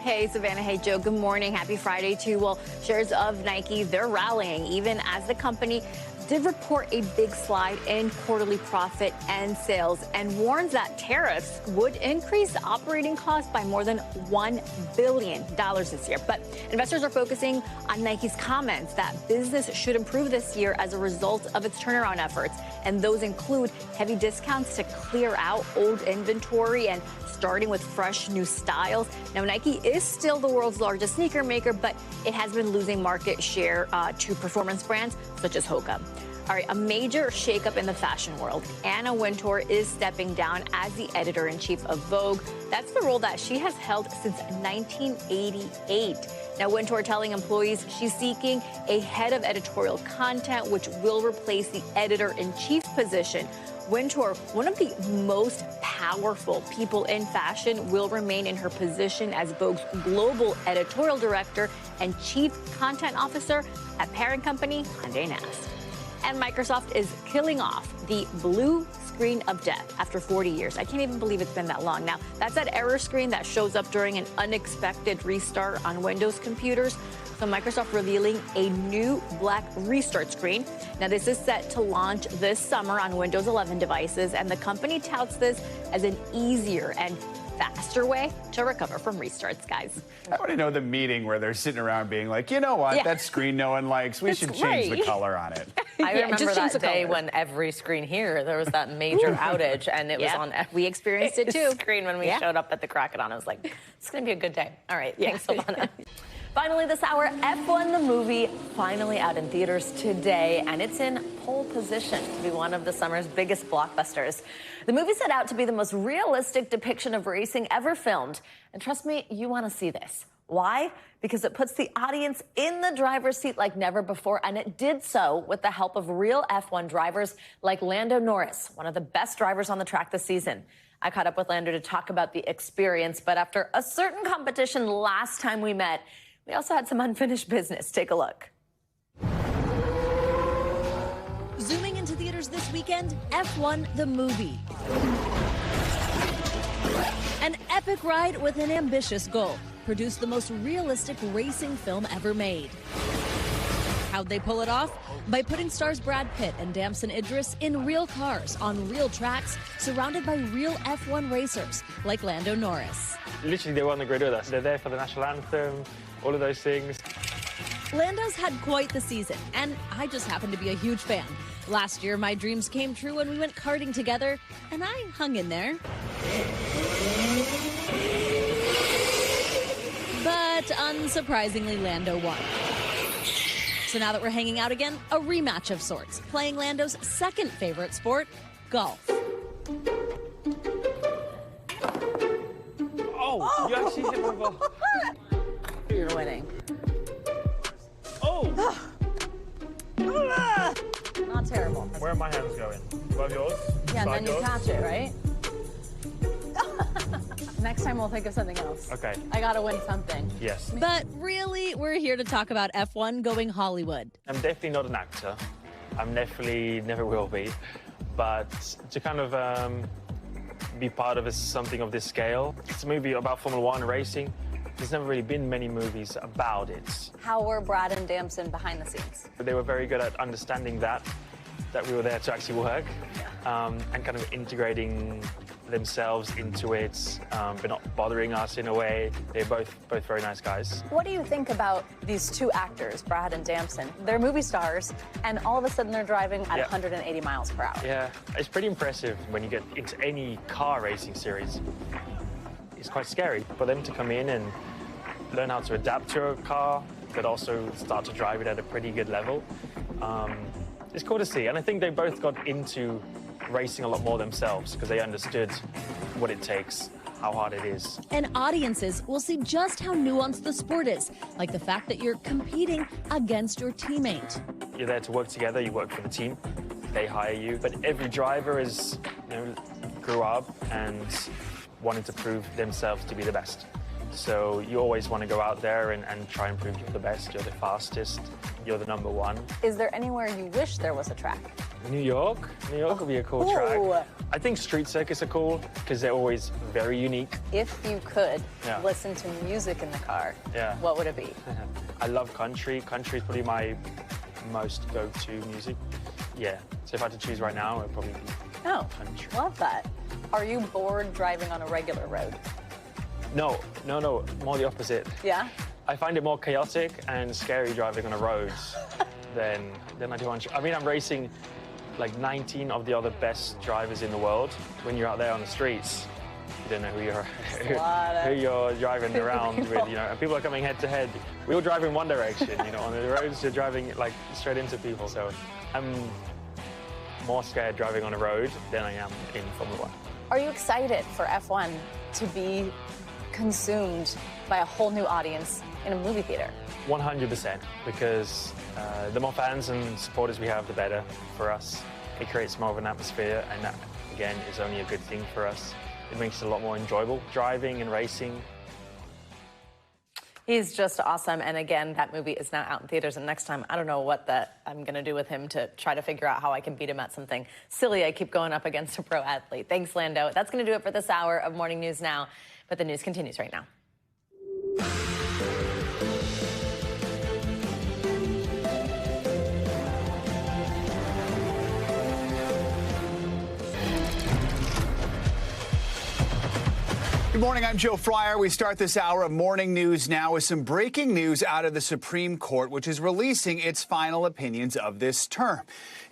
Hey, Savannah. Hey, Joe. Good morning. Happy Friday to you. Well, shares of Nike, they're rallying even as the company did report a big slide in quarterly profit and sales and warns that tariffs would increase operating costs by more than $1 billion this year. But investors are focusing on Nike's comments that business should improve this year as a result of its turnaround efforts. And those include heavy discounts to clear out old inventory and starting with fresh new styles. Now, Nike is still the world's largest sneaker maker, but it has been losing market share to performance brands such as Hoka. All right, a major shakeup in the fashion world. Anna Wintour is stepping down as the editor-in-chief of Vogue. That's the role that she has held since 1988. Now, Wintour telling employees she's seeking a head of editorial content, which will replace the editor-in-chief position. Wintour, one of the most powerful people in fashion, will remain in her position as Vogue's global editorial director and chief content officer at parent company Condé Nast. And Microsoft is killing off the blue screen of death after 40 years. I can't even believe it's been that long. Now, that's that error screen that shows up during an unexpected restart on Windows computers. So Microsoft revealing a new black restart screen. Now, this is set to launch this summer on Windows 11 devices, and the company touts this as an easier and faster way to recover from restarts, guys. I want to know the meeting where they're sitting around being like, you know what, that screen no one likes. We should change the color on it. I remember that day when every screen here, there was that major outage, and it was on every we experienced it too. Screen when we showed up at the Crocodile. I was like, it's going to be a good day. All right, thanks, Silvana. Finally this hour, F1 the movie finally out in theaters today, and it's in pole position to be one of the summer's biggest blockbusters. The movie set out to be the most realistic depiction of racing ever filmed. And trust me, you want to see this. Why? Because it puts the audience in the driver's seat like never before, and it did so with the help of real F1 drivers like Lando Norris, one of the best drivers on the track this season. I caught up with Lando to talk about the experience, but after a certain competition last time we met, we also had some unfinished business. Take a look. Zooming into theaters this weekend, F1 the movie. An epic ride with an ambitious goal. Produce the most realistic racing film ever made. How'd they pull it off? By putting stars Brad Pitt and Damson Idris in real cars on real tracks, surrounded by real F1 racers like Lando Norris. Literally, they were on the grid with us. They're there for the national anthem, all of those things. Lando's had quite the season, and I just happen to be a huge fan. Last year, my dreams came true when we went karting together, and I hung in there. But unsurprisingly, Lando won. So now that we're hanging out again, a rematch of sorts, playing Lando's second favorite sport, golf. Oh, you actually hit my ball. You're winning. Oh! Not terrible. Where are my hands going? Above yours? Yeah, and then you yours? catch it, right? Next time we'll think of something else. Okay. I gotta win something. Yes. But really, we're here to talk about F1 going Hollywood. I'm definitely not an actor. I'm definitely never will be. But to kind of be part of something of this scale. It's a movie about Formula One racing. there's never really been many movies about it. How were Brad and Damson behind the scenes? They were very good at understanding that we were there to actually work, and kind of integrating themselves into it, but not bothering us in a way. They're both very nice guys. What do you think about these two actors, Brad and Damson? They're movie stars, and all of a sudden they're driving at 180 miles per hour. Yeah, it's pretty impressive when you get into any car racing series. It's quite scary for them to come in and learn how to adapt to a car, but also start to drive it at a pretty good level. It's cool to see, and I think they both got into racing a lot more themselves because they understood what it takes, how hard it is. And audiences will see just how nuanced the sport is, like the fact that you're competing against your teammate. You're there to work together, you work for the team, they hire you, but every driver is, grew up and wanted to prove themselves to be the best. So you always want to go out there and try and prove you're the best, you're the fastest, you're the number one. Is there anywhere you wish there was a track? New York would be a cool track. I think street circuits are cool because they're always very unique. If you could listen to music in the car, what would it be? I love country. Country is probably my most go-to music. Yeah, so if I had to choose right now, it would probably be country. Love that. Are you bored driving on a regular road? No, more the opposite. Yeah? I find it more chaotic and scary driving on a road than I do on... I mean, I'm racing like 19 of the other best drivers in the world. When you're out there on the streets, you don't know who you're driving around with, and people are coming head to head. We all drive in one direction, on the roads you're driving like straight into people. So I'm more scared driving on a road than I am in Formula 1. Are you excited for F1 to be consumed by a whole new audience in a movie theater? 100%, because the more fans and supporters we have, the better for us. It creates more of an atmosphere, and that, again, is only a good thing for us. It makes it a lot more enjoyable, driving and racing. He's just awesome, and again, that movie is now out in theaters, and next time, I don't know what I'm going to do with him to try to figure out how I can beat him at something silly I keep going up against a pro athlete. Thanks, Lando. That's going to do it for this hour of Morning News Now, but the news continues right now. Good morning, I'm Joe Fryer. We start this hour of Morning News Now with some breaking news out of the Supreme Court, which is releasing its final opinions of this term.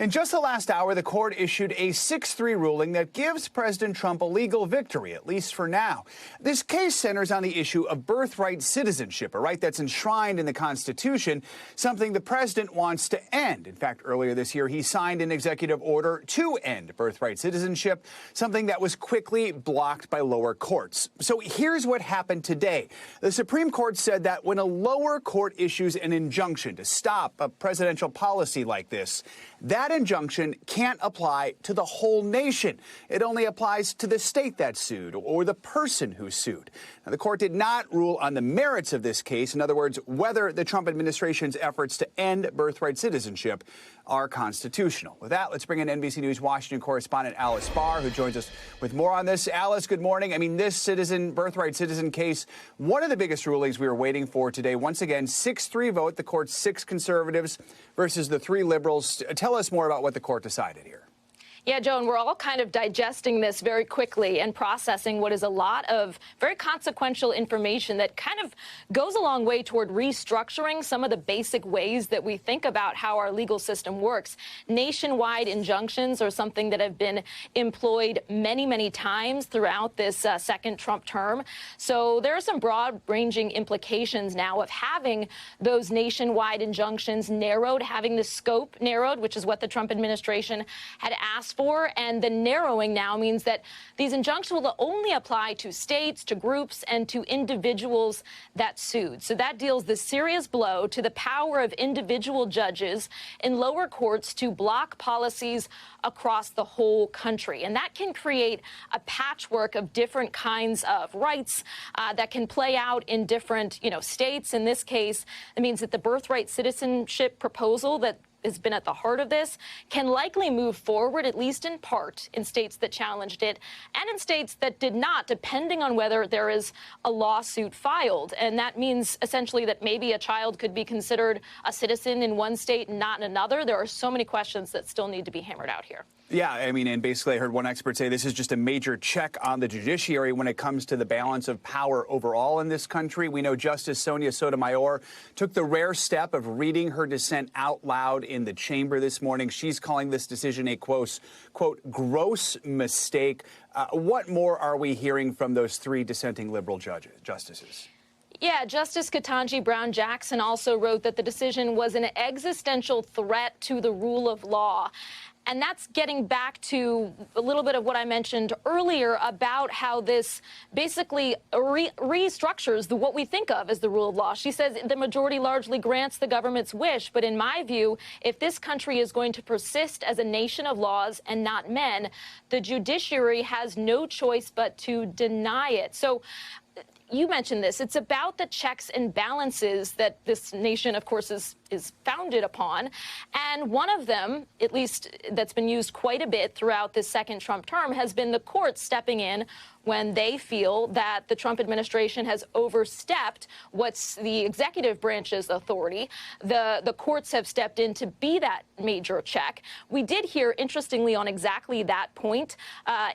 In just the last hour, the court issued a 6-3 ruling that gives President Trump a legal victory, at least for now. This case centers on the issue of birthright citizenship, a right that's enshrined in the Constitution, something the president wants to end. In fact, earlier this year, he signed an executive order to end birthright citizenship, something that was quickly blocked by lower courts. So here's what happened today. The Supreme Court said that when a lower court issues an injunction to stop a presidential policy like this, that injunction can't apply to the whole nation. It only applies to the state that sued or the person who sued. Now, the court did not rule on the merits of this case. In other words, whether the Trump administration's efforts to end birthright citizenship are constitutional. With that, let's bring in NBC News Washington correspondent Alice Barr, who joins us with more on this. Alice, good morning. I mean, this birthright citizen case, one of the biggest rulings we were waiting for today. Once again, 6-3 vote, the court's 6 conservatives versus the 3 liberals. Tell us more about what the court decided here. Yeah, Joe, and we're all kind of digesting this very quickly and processing what is a lot of very consequential information that kind of goes a long way toward restructuring some of the basic ways that we think about how our legal system works. Nationwide injunctions are something that have been employed many, many times throughout this second Trump term. So there are some broad-ranging implications now of having those nationwide injunctions narrowed, having the scope narrowed, which is what the Trump administration had asked for, and the narrowing now means that these injunctions will only apply to states, to groups, and to individuals that sued. So that deals the serious blow to the power of individual judges in lower courts to block policies across the whole country. And that can create a patchwork of different kinds of rights that can play out in different, states. In this case, it means that the birthright citizenship proposal that has been at the heart of this, can likely move forward, at least in part, in states that challenged it and in states that did not, depending on whether there is a lawsuit filed. And that means essentially that maybe a child could be considered a citizen in one state and not in another. There are so many questions that still need to be hammered out here. Yeah, I mean, and basically I heard one expert say this is just a major check on the judiciary when it comes to the balance of power overall in this country. We know Justice Sonia Sotomayor took the rare step of reading her dissent out loud in the chamber this morning. She's calling this decision a, quote, gross mistake. What more are we hearing from those three dissenting liberal justices? Yeah, Justice Ketanji Brown Jackson also wrote that the decision was an existential threat to the rule of law. And that's getting back to a little bit of what I mentioned earlier about how this basically restructures what we think of as the rule of law. She says the majority largely grants the government's wish. But in my view, if this country is going to persist as a nation of laws and not men, the judiciary has no choice but to deny it. So you mentioned this. It's about the checks and balances that this nation, of course, is founded upon. And one of them, at least that's been used quite a bit throughout this second Trump term, has been the courts stepping in when they feel that the Trump administration has overstepped what's the executive branch's authority. The courts have stepped in to be that major check. We did hear, interestingly, on exactly that point,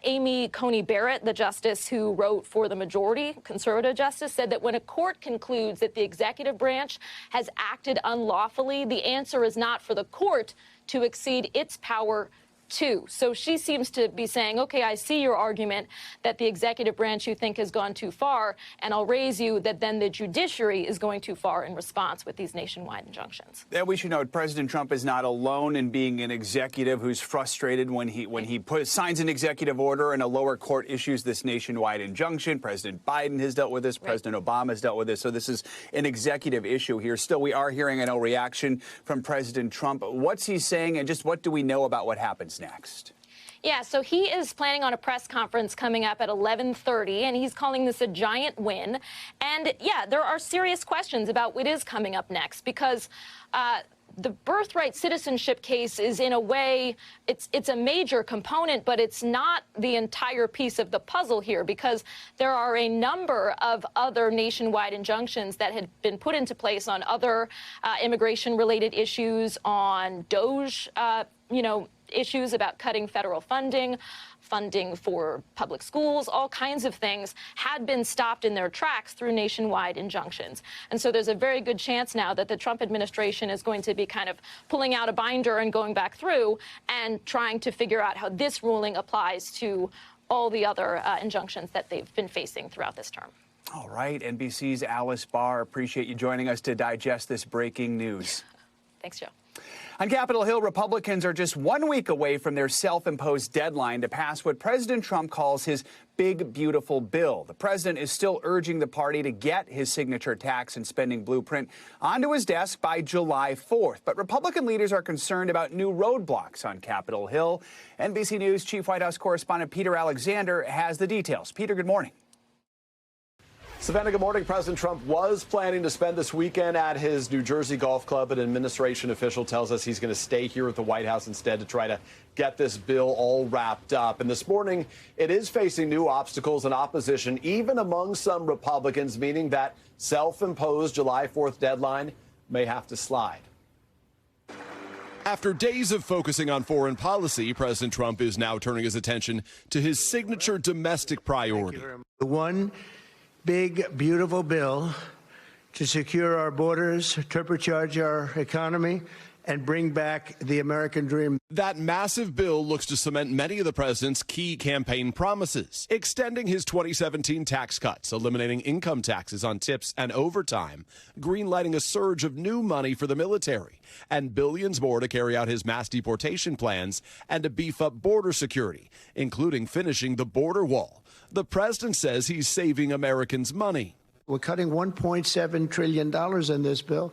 Amy Coney Barrett, the justice who wrote for the majority, conservative justice, said that when a court concludes that the executive branch has acted unlawfully, the answer is not for the court to exceed its power too. So she seems to be saying, OK, I see your argument that the executive branch you think has gone too far, and I'll raise you that then the judiciary is going too far in response with these nationwide injunctions. Yeah, we should note President Trump is not alone in being an executive who's frustrated when he signs an executive order and a lower court issues this nationwide injunction. President Biden has dealt with this. Right. President Obama has dealt with this. So this is an executive issue here. Still, we are hearing a reaction from President Trump. What's he saying, and just what do we know about what happens next? Yeah, so he is planning on a press conference coming up at 11:30, and he's calling this a giant win. And yeah, there are serious questions about what is coming up next, because the birthright citizenship case is, in a way, it's a major component, but it's not the entire piece of the puzzle here, because there are a number of other nationwide injunctions that had been put into place on other immigration-related issues, on DOJ, issues about cutting federal funding for public schools, all kinds of things had been stopped in their tracks through nationwide injunctions. And so there's a very good chance now that the Trump administration is going to be kind of pulling out a binder and going back through and trying to figure out how this ruling applies to all the other injunctions that they've been facing throughout this term. All right, NBC's Alice Barr, appreciate you joining us to digest this breaking news. Thanks, Joe. On Capitol Hill, Republicans are just 1 week away from their self-imposed deadline to pass what President Trump calls his big, beautiful bill. The president is still urging the party to get his signature tax and spending blueprint onto his desk by July 4th. But Republican leaders are concerned about new roadblocks on Capitol Hill. NBC News Chief White House correspondent Peter Alexander has the details. Peter, good morning. Savannah, good morning. President Trump was planning to spend this weekend at his New Jersey golf club. An administration official tells us he's going to stay here at the White House instead to try to get this bill all wrapped up. And this morning, it is facing new obstacles and opposition, even among some Republicans, meaning that self-imposed July 4th deadline may have to slide. After days of focusing on foreign policy, President Trump is now turning his attention to his signature domestic priority. The one big, beautiful bill to secure our borders, turbocharge our economy, and bring back the American dream. That massive bill looks to cement many of the president's key campaign promises, extending his 2017 tax cuts, eliminating income taxes on tips and overtime, greenlighting a surge of new money for the military, and billions more to carry out his mass deportation plans and to beef up border security, including finishing the border wall. The president says he's saving Americans money. We're cutting $1.7 trillion in this bill,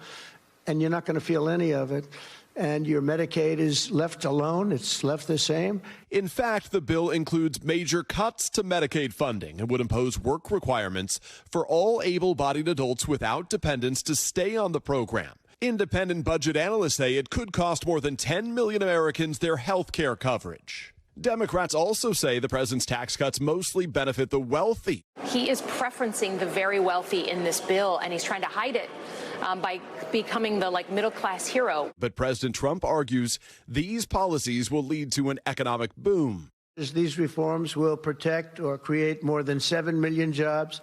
and you're not going to feel any of it. And your Medicaid is left alone. It's left the same. In fact, the bill includes major cuts to Medicaid funding and would impose work requirements for all able-bodied adults without dependents to stay on the program. Independent budget analysts say it could cost more than 10 million Americans their health care coverage. Democrats also say the president's tax cuts mostly benefit the wealthy. He is preferencing the very wealthy in this bill, and he's trying to hide it by becoming the middle-class hero. But President Trump argues these policies will lead to an economic boom. These reforms will protect or create more than 7 million jobs,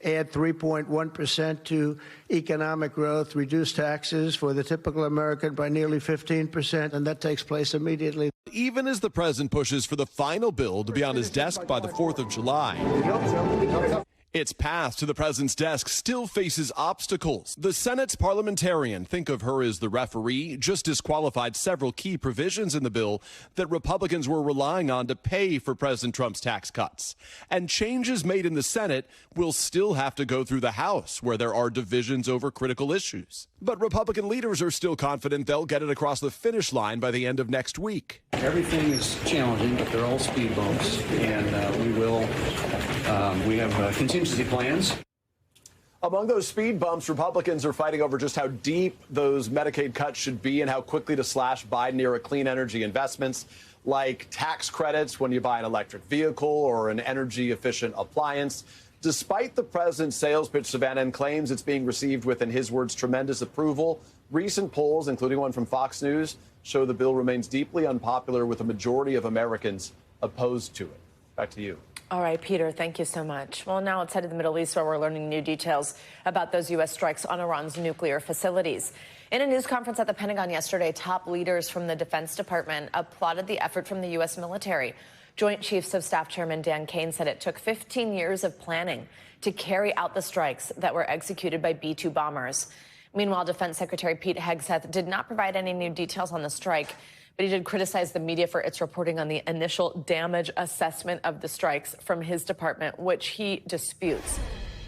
add 3.1% to economic growth, reduce taxes for the typical American by nearly 15%, and that takes place immediately. Even as the president pushes for the final bill to be on his desk by the 4th of July. Its path to the president's desk still faces obstacles. The Senate's parliamentarian, think of her as the referee, just disqualified several key provisions in the bill that Republicans were relying on to pay for President Trump's tax cuts. And changes made in the Senate will still have to go through the House, where there are divisions over critical issues. But Republican leaders are still confident they'll get it across the finish line by the end of next week. Everything is challenging, but they're all speed bumps, and we have contingency plans. Among those speed bumps, Republicans are fighting over just how deep those Medicaid cuts should be and how quickly to slash Biden-era clean energy investments, like tax credits when you buy an electric vehicle or an energy-efficient appliance. Despite the president's sales pitch, Savannah, and claims it's being received with, in his words, tremendous approval, recent polls, including one from Fox News, show the bill remains deeply unpopular with a majority of Americans opposed to it. Back to you. All right, Peter, thank you so much. Well, now let's head to the Middle East, where we're learning new details about those U.S. strikes on Iran's nuclear facilities. In a news conference at the Pentagon yesterday, top leaders from the Defense Department applauded the effort from the U.S. military. Joint Chiefs of Staff Chairman Dan Kane said it took 15 years of planning to carry out the strikes that were executed by B-2 bombers. Meanwhile, Defense Secretary Pete Hegseth did not provide any new details on the strike, but he did criticize the media for its reporting on the initial damage assessment of the strikes from his department, which he disputes.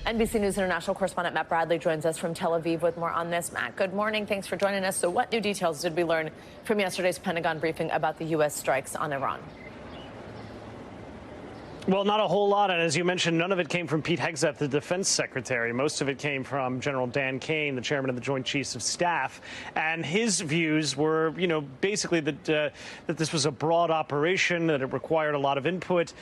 NBC News International correspondent Matt Bradley joins us from Tel Aviv with more on this. Matt, good morning. Thanks for joining us. So what new details did we learn from yesterday's Pentagon briefing about the U.S. strikes on Iran? Well, not a whole lot. And as you mentioned, none of it came from Pete Hegseth, the defense secretary. Most of it came from General Dan Kane, the chairman of the Joint Chiefs of Staff. And his views were, basically that this was a broad operation, that it required a lot of input.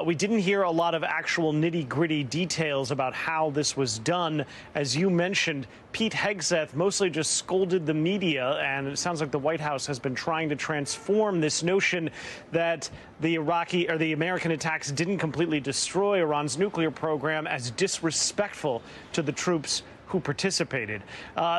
We didn't hear a lot of actual nitty-gritty details about how this was done. As you mentioned, Pete Hegseth mostly just scolded the media, and it sounds like the White House has been trying to transform this notion that the American attacks didn't completely destroy Iran's nuclear program as disrespectful to the troops who participated.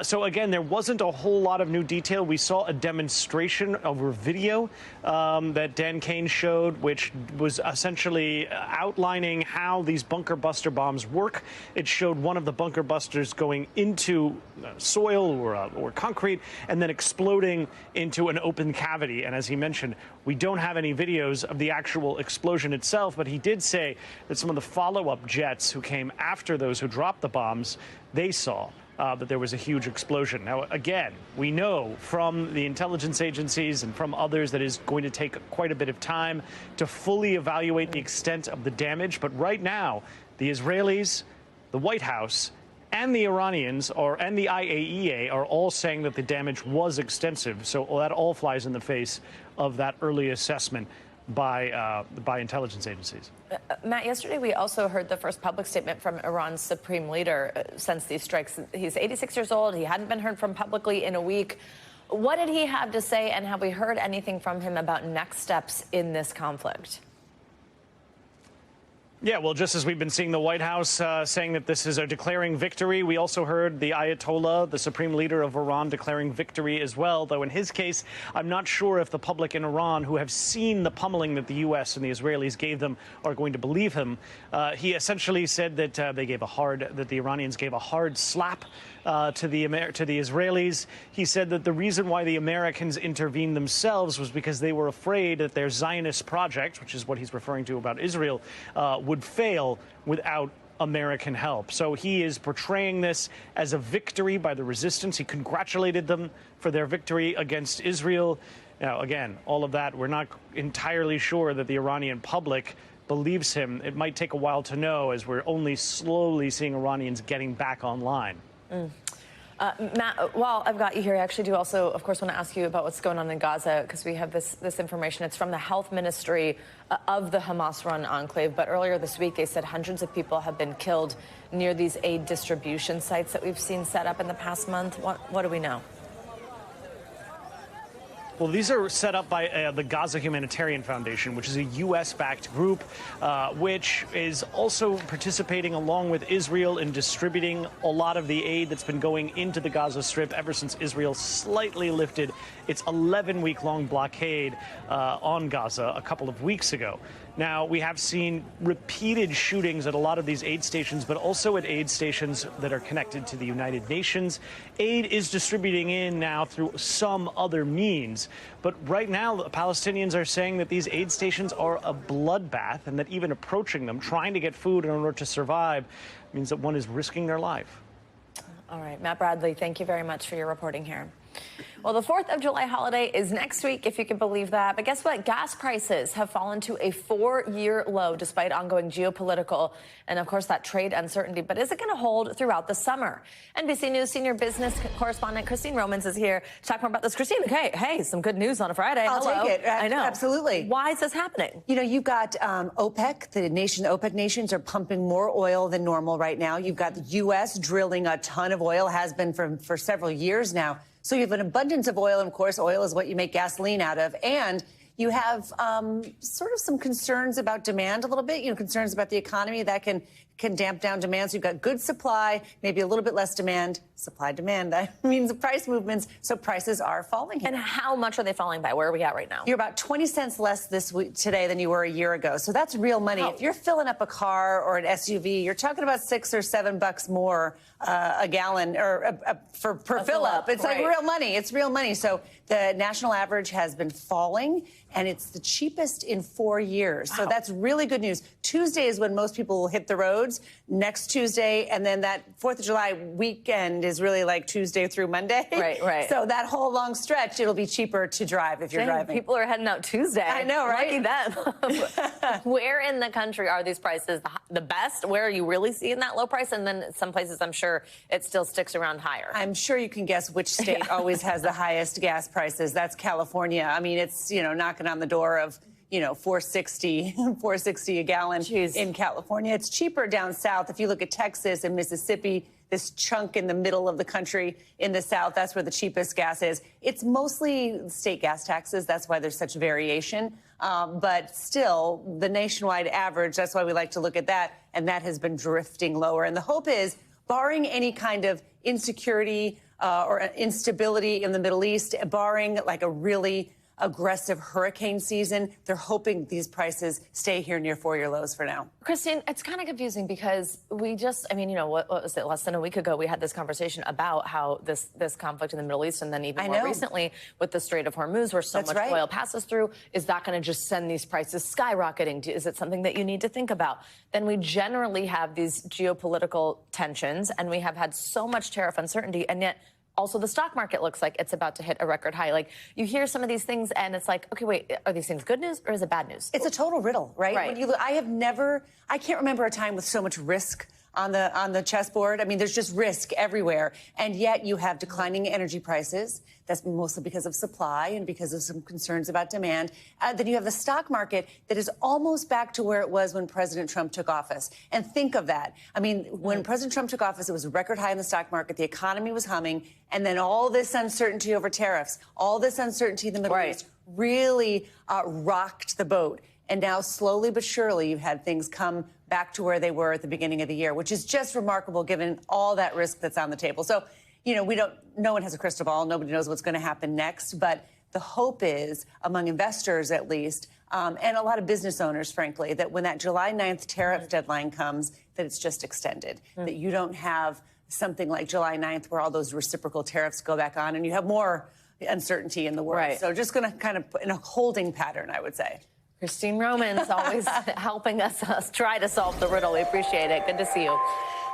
So again, there wasn't a whole lot of new detail. We saw a demonstration over video that Dan Kane showed, which was essentially outlining how these bunker buster bombs work. It showed one of the bunker busters going into soil or concrete and then exploding into an open cavity. And as he mentioned, we don't have any videos of the actual explosion itself, but he did say that some of the follow-up jets who came after those who dropped the bombs, they saw that there was a huge explosion. Now, again, we know from the intelligence agencies and from others that it is going to take quite a bit of time to fully evaluate the extent of the damage. But right now, the Israelis, the White House, and the Iranians and the IAEA are all saying that the damage was extensive. So that all flies in the face of that early assessment by intelligence agencies. Matt, yesterday we also heard the first public statement from Iran's supreme leader since these strikes. He's 86 years old. He hadn't been heard from publicly in a week. What did he have to say, and have we heard anything from him about next steps in this conflict? Yeah, well, just as we've been seeing the White House saying that this is a declaring victory, we also heard the Ayatollah, the supreme leader of Iran, declaring victory as well, though in his case, I'm not sure if the public in Iran who have seen the pummeling that the U.S. and the Israelis gave them are going to believe him. He essentially said that the Iranians gave a hard slap to the Israelis. He said that the reason why the Americans intervened themselves was because they were afraid that their Zionist project, which is what he's referring to about Israel, would fail without American help. So he is portraying this as a victory by the resistance. He congratulated them for their victory against Israel. Now, again, all of that, we're not entirely sure that the Iranian public believes him. It might take a while to know, as we're only slowly seeing Iranians getting back online. Matt, while I've got you here, I actually do also, of course, want to ask you about what's going on in Gaza, because we have this information. It's from the health ministry of the Hamas-run enclave. But earlier this week, they said hundreds of people have been killed near these aid distribution sites that we've seen set up in the past month. What do we know? Well, these are set up by the Gaza Humanitarian Foundation, which is a U.S.-backed group, which is also participating along with Israel in distributing a lot of the aid that's been going into the Gaza Strip ever since Israel slightly lifted its 11-week-long blockade on Gaza a couple of weeks ago. Now, we have seen repeated shootings at a lot of these aid stations, but also at aid stations that are connected to the United Nations. Aid is distributing in now through some other means. But right now, the Palestinians are saying that these aid stations are a bloodbath, and that even approaching them, trying to get food in order to survive, means that one is risking their life. All right, Matt Bradley, thank you very much for your reporting here. Well, the 4th of July holiday is next week, if you can believe that. But guess what? Gas prices have fallen to a 4-year low despite ongoing geopolitical and, of course, that trade uncertainty. But is it going to hold throughout the summer? NBC News senior business correspondent Christine Romans is here to talk more about this. Christine, okay, hey, some good news on a Friday. I'll take it. I know. Absolutely. Why is this happening? You know, you've got OPEC, the OPEC nations are pumping more oil than normal right now. You've got the U.S. drilling a ton of oil, has been for several years now. So you have an abundance of oil, and of course, oil is what you make gasoline out of. And you have sort of some concerns about demand a little bit, concerns about the economy that can damp down demand. So you've got good supply, maybe a little bit less demand. Supply, demand, that means price movements. So prices are falling here. And how much are they falling by? Where are we at right now? You're about 20 cents less this week today than you were a year ago. So that's real money. Oh. If you're filling up a car or an SUV, you're talking about $6 or $7 more a gallon or per fill up. It's like real money. It's real money. So the national average has been falling, and it's the cheapest in 4 years. Wow. So that's really good news. Tuesday is when most people will hit the roads. Next Tuesday, and then that 4th of July weekend is really like Tuesday through Monday. Right. So that whole long stretch, it'll be cheaper to drive if you're driving. People are heading out Tuesday. I know, right? Lucky them. Where in the country are these prices the best? Where are you really seeing that low price? And then some places, I'm sure it still sticks around higher. I'm sure you can guess which state always has the highest gas prices. That's California. I mean, it's, knocking on the door of, $4.60 a gallon in California. It's cheaper down south. If you look at Texas and Mississippi, this chunk in the middle of the country in the south, that's where the cheapest gas is. It's mostly state gas taxes. That's why there's such variation. But still, the nationwide average, that's why we like to look at that. And that has been drifting lower. And the hope is, barring any kind of insecurity or instability in the Middle East, barring like a really aggressive hurricane season, they're hoping these prices stay here near 4-year lows for now. Christine, it's kind of confusing because we just, what was it, less than a week ago, we had this conversation about how this conflict in the Middle East, and then even more recently with the Strait of Hormuz, where so much oil passes through, is that going to just send these prices skyrocketing? Is it something that you need to think about? Then we generally have these geopolitical tensions, and we have had so much tariff uncertainty, and yet also the stock market looks like it's about to hit a record high. Like, you hear some of these things and it's like, okay, wait, are these things good news or is it bad news? It's a total riddle, right? When you look, I can't remember a time with so much risk on the chessboard. I mean, there's just risk everywhere. And yet you have declining energy prices. That's mostly because of supply and because of some concerns about demand. Then you have the stock market that is almost back to where it was when President Trump took office. And think of that. I mean, when President Trump took office, it was a record high in the stock market. The economy was humming. And then all this uncertainty over tariffs, all this uncertainty in the Middle East really rocked the boat. And now, slowly but surely, you've had things come back to where they were at the beginning of the year, which is just remarkable given all that risk that's on the table. So, no one has a crystal ball. Nobody knows what's going to happen next. But the hope is, among investors at least, and a lot of business owners, frankly, that when that July 9th tariff deadline comes, that it's just extended, that you don't have something like July 9th where all those reciprocal tariffs go back on and you have more uncertainty in the world. So just going to kind of put in a holding pattern, I would say. Christine Romans always helping us try to solve the riddle. We appreciate it. Good to see you.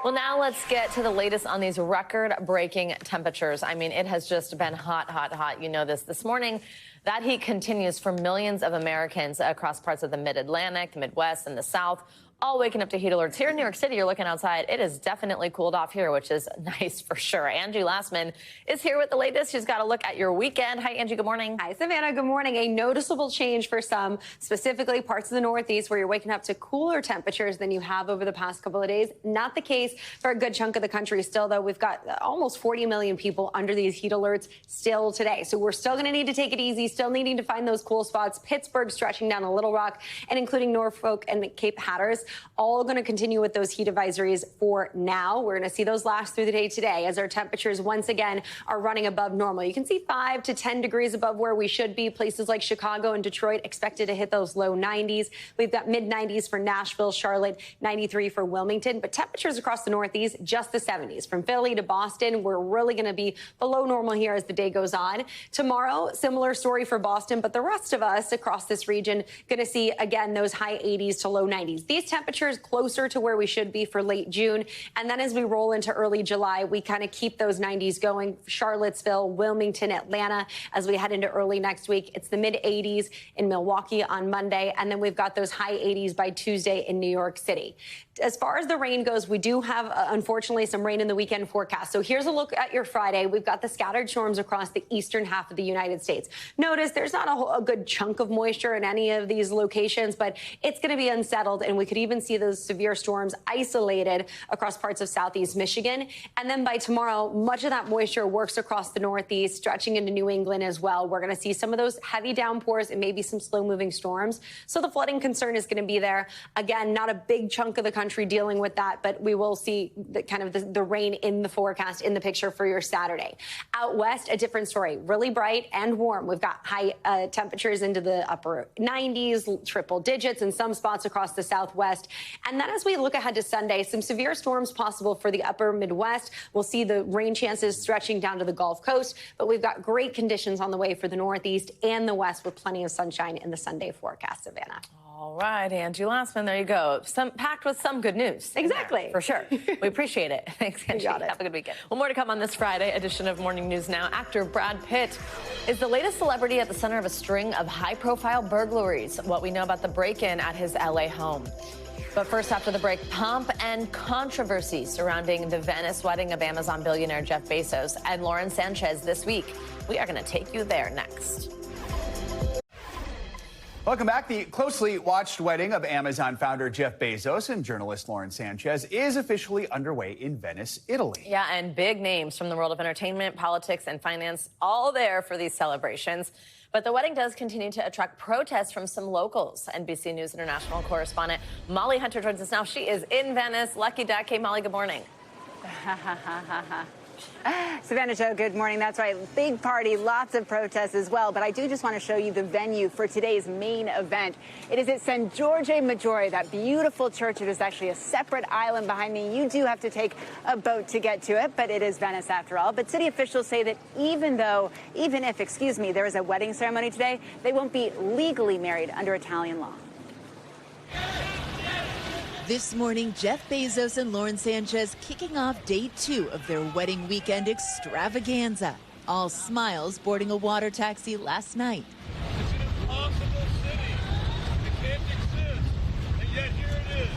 Well, now let's get to the latest on these record-breaking temperatures. I mean, it has just been hot, hot, hot. You know this morning. That heat continues for millions of Americans across parts of the Mid-Atlantic, the Midwest, and the South. all waking up to heat alerts. Here in New York City, you're looking outside. It is definitely cooled off here, which is nice for sure. Angie Lassman is here with the latest. She's got a look at your weekend. Hi, Angie. Good morning. Hi, Savannah. Good morning. A noticeable change for some, specifically parts of the Northeast where you're waking up to cooler temperatures than you have over the past couple of days. Not the case for a good chunk of the country still, though. We've got almost 40 million people under these heat alerts still today. So we're still going to need to take it easy, still needing to find those cool spots. Pittsburgh stretching down to Little Rock and including Norfolk and Cape Hatteras, all going to continue with those heat advisories for now. We're going to see those last through the day today as our temperatures once again are running above normal. You can see 5 to 10 degrees above where we should be. Places like Chicago and Detroit expected to hit those low 90s. We've got mid 90s for Nashville, Charlotte, 93 for Wilmington, but temperatures across the Northeast, just the 70s. From Philly to Boston, we're really going to be below normal here as the day goes on. Tomorrow, similar story for Boston, but the rest of us across this region going to see again those high 80s to low 90s. These temperatures closer to where we should be for late June. And then as we roll into early July, we kind of keep those 90s going. Charlottesville, Wilmington, Atlanta, as we head into early next week. It's the mid 80s in Milwaukee on Monday. And then we've got those high 80s by Tuesday in New York City. As far as the rain goes, we do have, unfortunately, some rain in the weekend forecast. So here's a look at your Friday. We've got the scattered storms across the eastern half of the United States. Notice there's not a good chunk of moisture in any of these locations, but it's going to be unsettled. And we could even see those severe storms isolated across parts of southeast Michigan. And then by tomorrow, much of that moisture works across the Northeast, stretching into New England as well. We're going to see some of those heavy downpours and maybe some slow-moving storms. So the flooding concern is going to be there. Again, not a big chunk of the country dealing with that, but we will see the rain in the forecast, in the picture for your Saturday. Out west, a different story. Really bright and warm. We've got high temperatures into the upper 90s, triple digits in some spots across the Southwest. And then as we look ahead to Sunday, some severe storms possible for the upper Midwest. We'll see the rain chances stretching down to the Gulf Coast, but we've got great conditions on the way for the Northeast and the West with plenty of sunshine in the Sunday forecast, Savannah. All right, Angie Lassman, there you go. Packed with some good news. Exactly. For sure. We appreciate it. Thanks, Angie. Have a good weekend. Well, more to come on this Friday edition of Morning News Now. Actor Brad Pitt is the latest celebrity at the center of a string of high-profile burglaries. What we know about the break-in at his L.A. home. But first, after the break, pomp and controversy surrounding the Venice wedding of Amazon billionaire Jeff Bezos and Lauren Sanchez this week. We are going to take you there next. Welcome back. The closely watched wedding of Amazon founder Jeff Bezos and journalist Lauren Sanchez is officially underway in Venice, Italy. Yeah, and big names from the world of entertainment, politics, and finance all there for these celebrations. But the wedding does continue to attract protests from some locals. NBC News international correspondent Molly Hunter joins us now. She is in Venice. Lucky duck. Hey, Molly, good morning. Savannah, Joe, good morning. That's right. Big party, lots of protests as well. But I do just want to show you the venue for today's main event. It is at San Giorgio Maggiore, that beautiful church. It is actually a separate island behind me. You do have to take a boat to get to it, but it is Venice after all. But city officials say that even if, there is a wedding ceremony today, they won't be legally married under Italian law. This morning, Jeff Bezos and Lauren Sanchez kicking off day 2 of their wedding weekend extravaganza. All smiles boarding a water taxi last night. It's an impossible city. It can't exist. And yet here it is.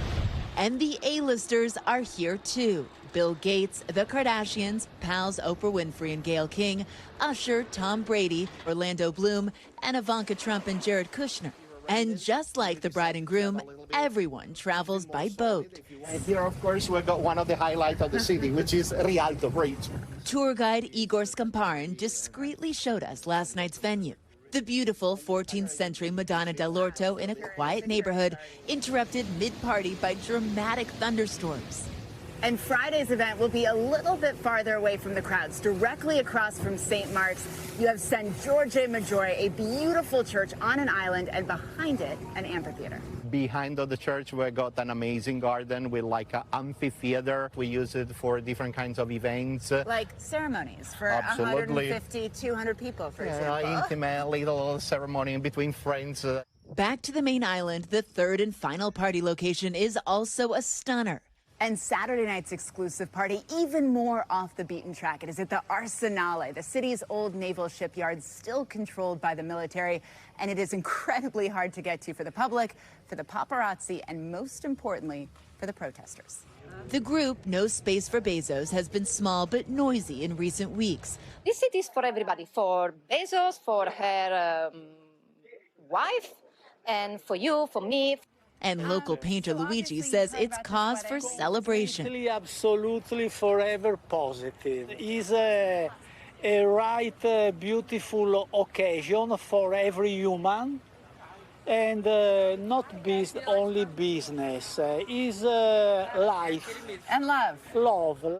And the A-listers are here too. Bill Gates, the Kardashians, pals Oprah Winfrey and Gayle King, Usher, Tom Brady, Orlando Bloom, and Ivanka Trump and Jared Kushner. And just like the bride and groom, everyone travels by boat. And here, of course, we've got one of the highlights of the city, which is Rialto Bridge. Tour guide Igor Skamparin discreetly showed us last night's venue. The beautiful 14th century Madonna dell'Orto in a quiet neighborhood, interrupted mid-party by dramatic thunderstorms. And Friday's event will be a little bit farther away from the crowds. Directly across from St. Mark's, you have San Giorgio Maggiore, a beautiful church on an island, and behind it, an amphitheater. Behind the church, we got an amazing garden with like an amphitheater. We use it for different kinds of events. Like ceremonies for 150, 200 people, for example. Intimate little ceremony in between friends. Back to the main island, the third and final party location is also a stunner. And Saturday night's exclusive party, even more off the beaten track. It is at the Arsenale, the city's old naval shipyard, still controlled by the military. And it is incredibly hard to get to for the public, for the paparazzi, and most importantly, for the protesters. The group, No Space for Bezos, has been small but noisy in recent weeks. This city is for everybody, for Bezos, for her wife, and for you, for me. And local painter Luigi says it's cause for celebration. Absolutely forever positive. It's a right, beautiful occasion for every human. And not only business, is life. And love. Love.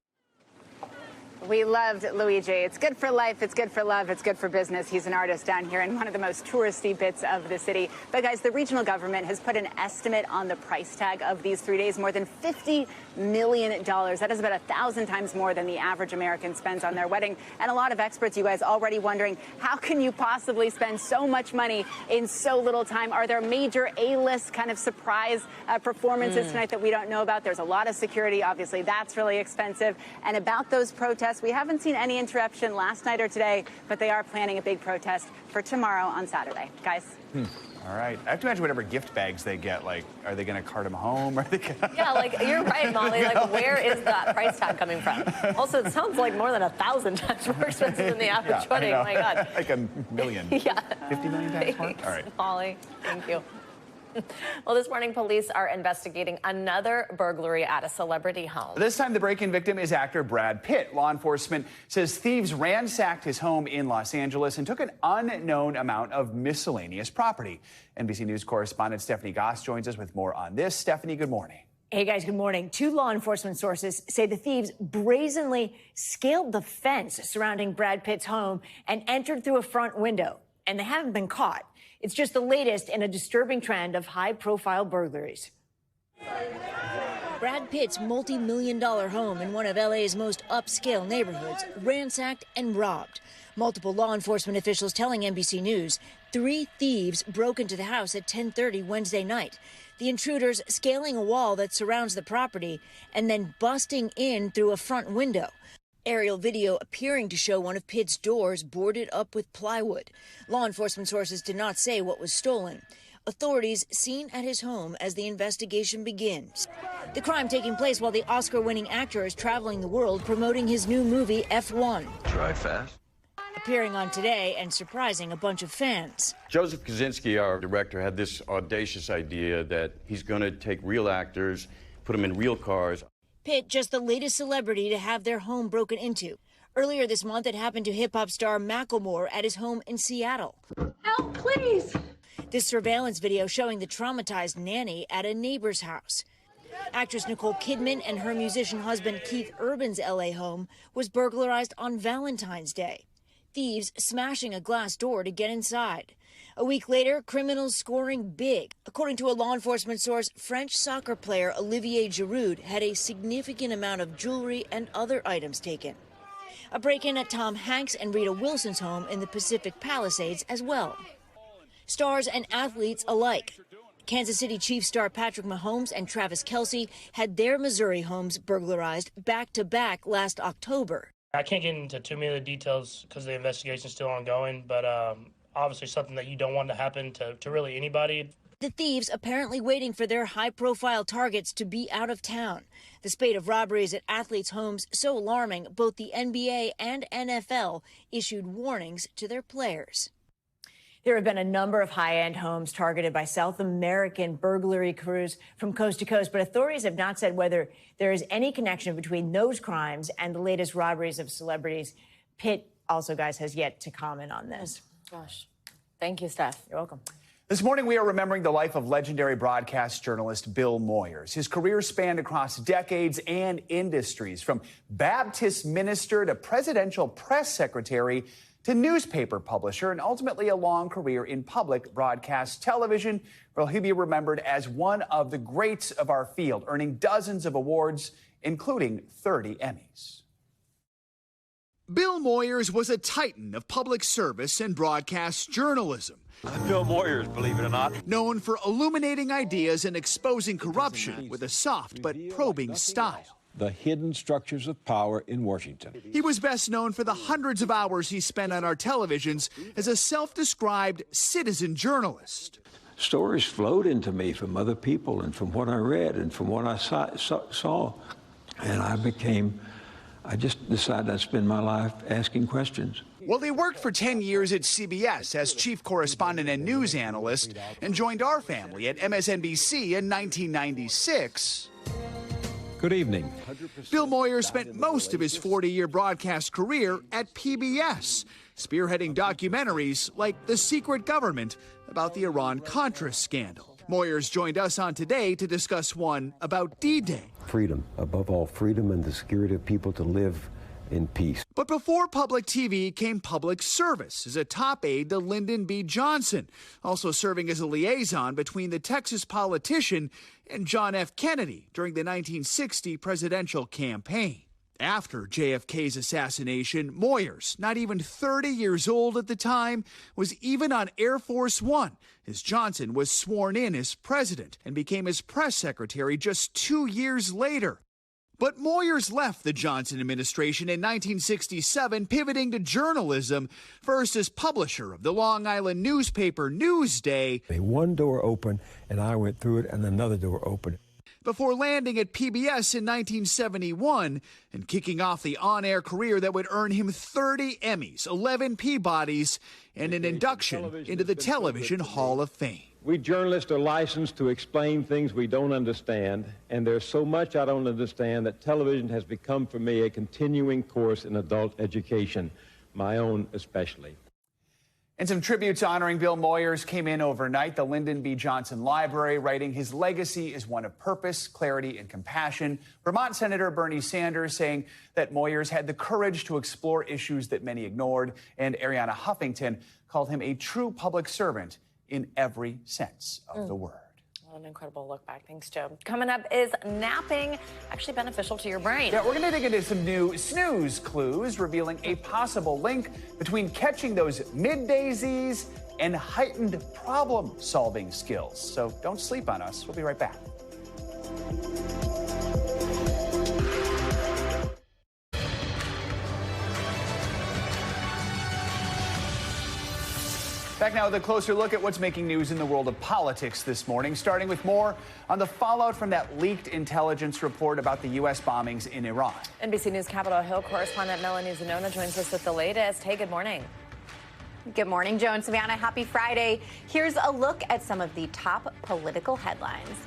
We loved Luigi. It's good for life, it's good for love, it's good for business. He's an artist down here in one of the most touristy bits of the city. But guys, the regional government has put an estimate on the price tag of these 3 days, more than $50 million. That is about 1,000 times more than the average American spends on their wedding. And a lot of experts, you guys, already wondering, how can you possibly spend so much money in so little time? Are there major A-list kind of surprise performances tonight that we don't know about? There's a lot of security. Obviously, that's really expensive. And about those protests, we haven't seen any interruption last night or today, but they are planning a big protest for tomorrow on Saturday. Guys? All right. I have to imagine whatever gift bags they get, like, are they going to cart them home? Are they gonna... Yeah, like, you're right, Molly. Like, where is that price tag coming from? Also, it sounds like more than 1,000 times more expensive than the average wedding. Oh, my God. Like $1 million. Yeah. 50 million times more? All right. Molly, thank you. Well, this morning, police are investigating another burglary at a celebrity home. This time, the break-in victim is actor Brad Pitt. Law enforcement says thieves ransacked his home in Los Angeles and took an unknown amount of miscellaneous property. NBC News correspondent Stephanie Goss joins us with more on this. Stephanie, good morning. Hey, guys, good morning. Two law enforcement sources say the thieves brazenly scaled the fence surrounding Brad Pitt's home and entered through a front window, and they haven't been caught. It's just the latest in a disturbing trend of high-profile burglaries. Brad Pitt's multi-million-dollar home in one of LA's most upscale neighborhoods ransacked and robbed. Multiple law enforcement officials telling NBC News 3 thieves broke into the house at 10:30 Wednesday night. The intruders scaling a wall that surrounds the property and then busting in through a front window. Aerial video appearing to show one of Pitt's doors boarded up with plywood. Law enforcement sources did not say what was stolen. Authorities seen at his home as the investigation begins. The crime taking place while the Oscar-winning actor is traveling the world promoting his new movie, F1. Drive fast. Appearing on Today and surprising a bunch of fans. Joseph Kosinski, our director, had this audacious idea that he's going to take real actors, put them in real cars. Pitt, just the latest celebrity to have their home broken into. Earlier this month, it happened to hip-hop star Macklemore at his home in Seattle. Help, please. This surveillance video showing the traumatized nanny at a neighbor's house. Actress Nicole Kidman and her musician husband Keith Urban's LA home was burglarized on Valentine's Day. Thieves smashing a glass door to get inside. A week later, criminals scoring big. According to a law enforcement source, French soccer player Olivier Giroud had a significant amount of jewelry and other items taken. A break-in at Tom Hanks and Rita Wilson's home in the Pacific Palisades as well. Stars and athletes alike. Kansas City Chiefs star Patrick Mahomes and Travis Kelce had their Missouri homes burglarized back-to-back last October. I can't get into too many of the details because the investigation is still ongoing, but obviously something that you don't want to happen to really anybody. The thieves apparently waiting for their high-profile targets to be out of town. The spate of robberies at athletes' homes so alarming, both the NBA and NFL issued warnings to their players. There have been a number of high-end homes targeted by South American burglary crews from coast to coast, but authorities have not said whether there is any connection between those crimes and the latest robberies of celebrities. Pitt also, guys, has yet to comment on this. Gosh. Thank you, Steph. You're welcome. This morning, we are remembering the life of legendary broadcast journalist Bill Moyers. His career spanned across decades and industries, from Baptist minister to presidential press secretary to newspaper publisher, and ultimately a long career in public broadcast television, where he'll be remembered as one of the greats of our field, earning dozens of awards, including 30 Emmys. Bill Moyers was a titan of public service and broadcast journalism. Bill Moyers, believe it or not. Known for illuminating ideas and exposing corruption with a soft but probing style. The hidden structures of power in Washington. He was best known for the hundreds of hours he spent on our televisions as a self-described citizen journalist. Stories flowed into me from other people and from what I read and from what I saw. And I just decided I'd spend my life asking questions. Well, he worked for 10 years at CBS as chief correspondent and news analyst and joined our family at MSNBC in 1996. Good evening. Bill Moyers spent most of his 40-year broadcast career at PBS, spearheading documentaries like The Secret Government about the Iran-Contra scandal. Moyers joined us on Today to discuss one about D-Day. Freedom, above all, freedom and the security of people to live in peace. But before public TV came public service as a top aide to Lyndon B. Johnson, also serving as a liaison between the Texas politician and John F. Kennedy during the 1960 presidential campaign. After JFK's assassination, Moyers, not even 30 years old at the time, was even on Air Force One as Johnson was sworn in as president and became his press secretary just 2 years later. But Moyers left the Johnson administration in 1967, pivoting to journalism, first as publisher of the Long Island newspaper Newsday. One door opened, and I went through it, and another door opened. Before landing at PBS in 1971 and kicking off the on-air career that would earn him 30 Emmys, 11 Peabodys, and an induction into the Television Hall of Fame. We journalists are licensed to explain things we don't understand, and there's so much I don't understand that television has become for me a continuing course in adult education, my own especially. And some tributes honoring Bill Moyers came in overnight. The Lyndon B. Johnson Library writing his legacy is one of purpose, clarity, and compassion. Vermont Senator Bernie Sanders saying that Moyers had the courage to explore issues that many ignored. And Ariana Huffington called him a true public servant in every sense of the word. What an incredible look back. Thanks, Joe. Coming up, is napping actually beneficial to your brain? Yeah, we're going to dig into some new snooze clues, revealing a possible link between catching those midday Z's and heightened problem-solving skills. So don't sleep on us. We'll be right back. Back now with a closer look at what's making news in the world of politics this morning, starting with more on the fallout from that leaked intelligence report about the U.S. bombings in Iran. NBC News Capitol Hill correspondent Melanie Zanona joins us with the latest. Hey, good morning. Good morning, Joe and Savannah. Happy Friday. Here's a look at some of the top political headlines.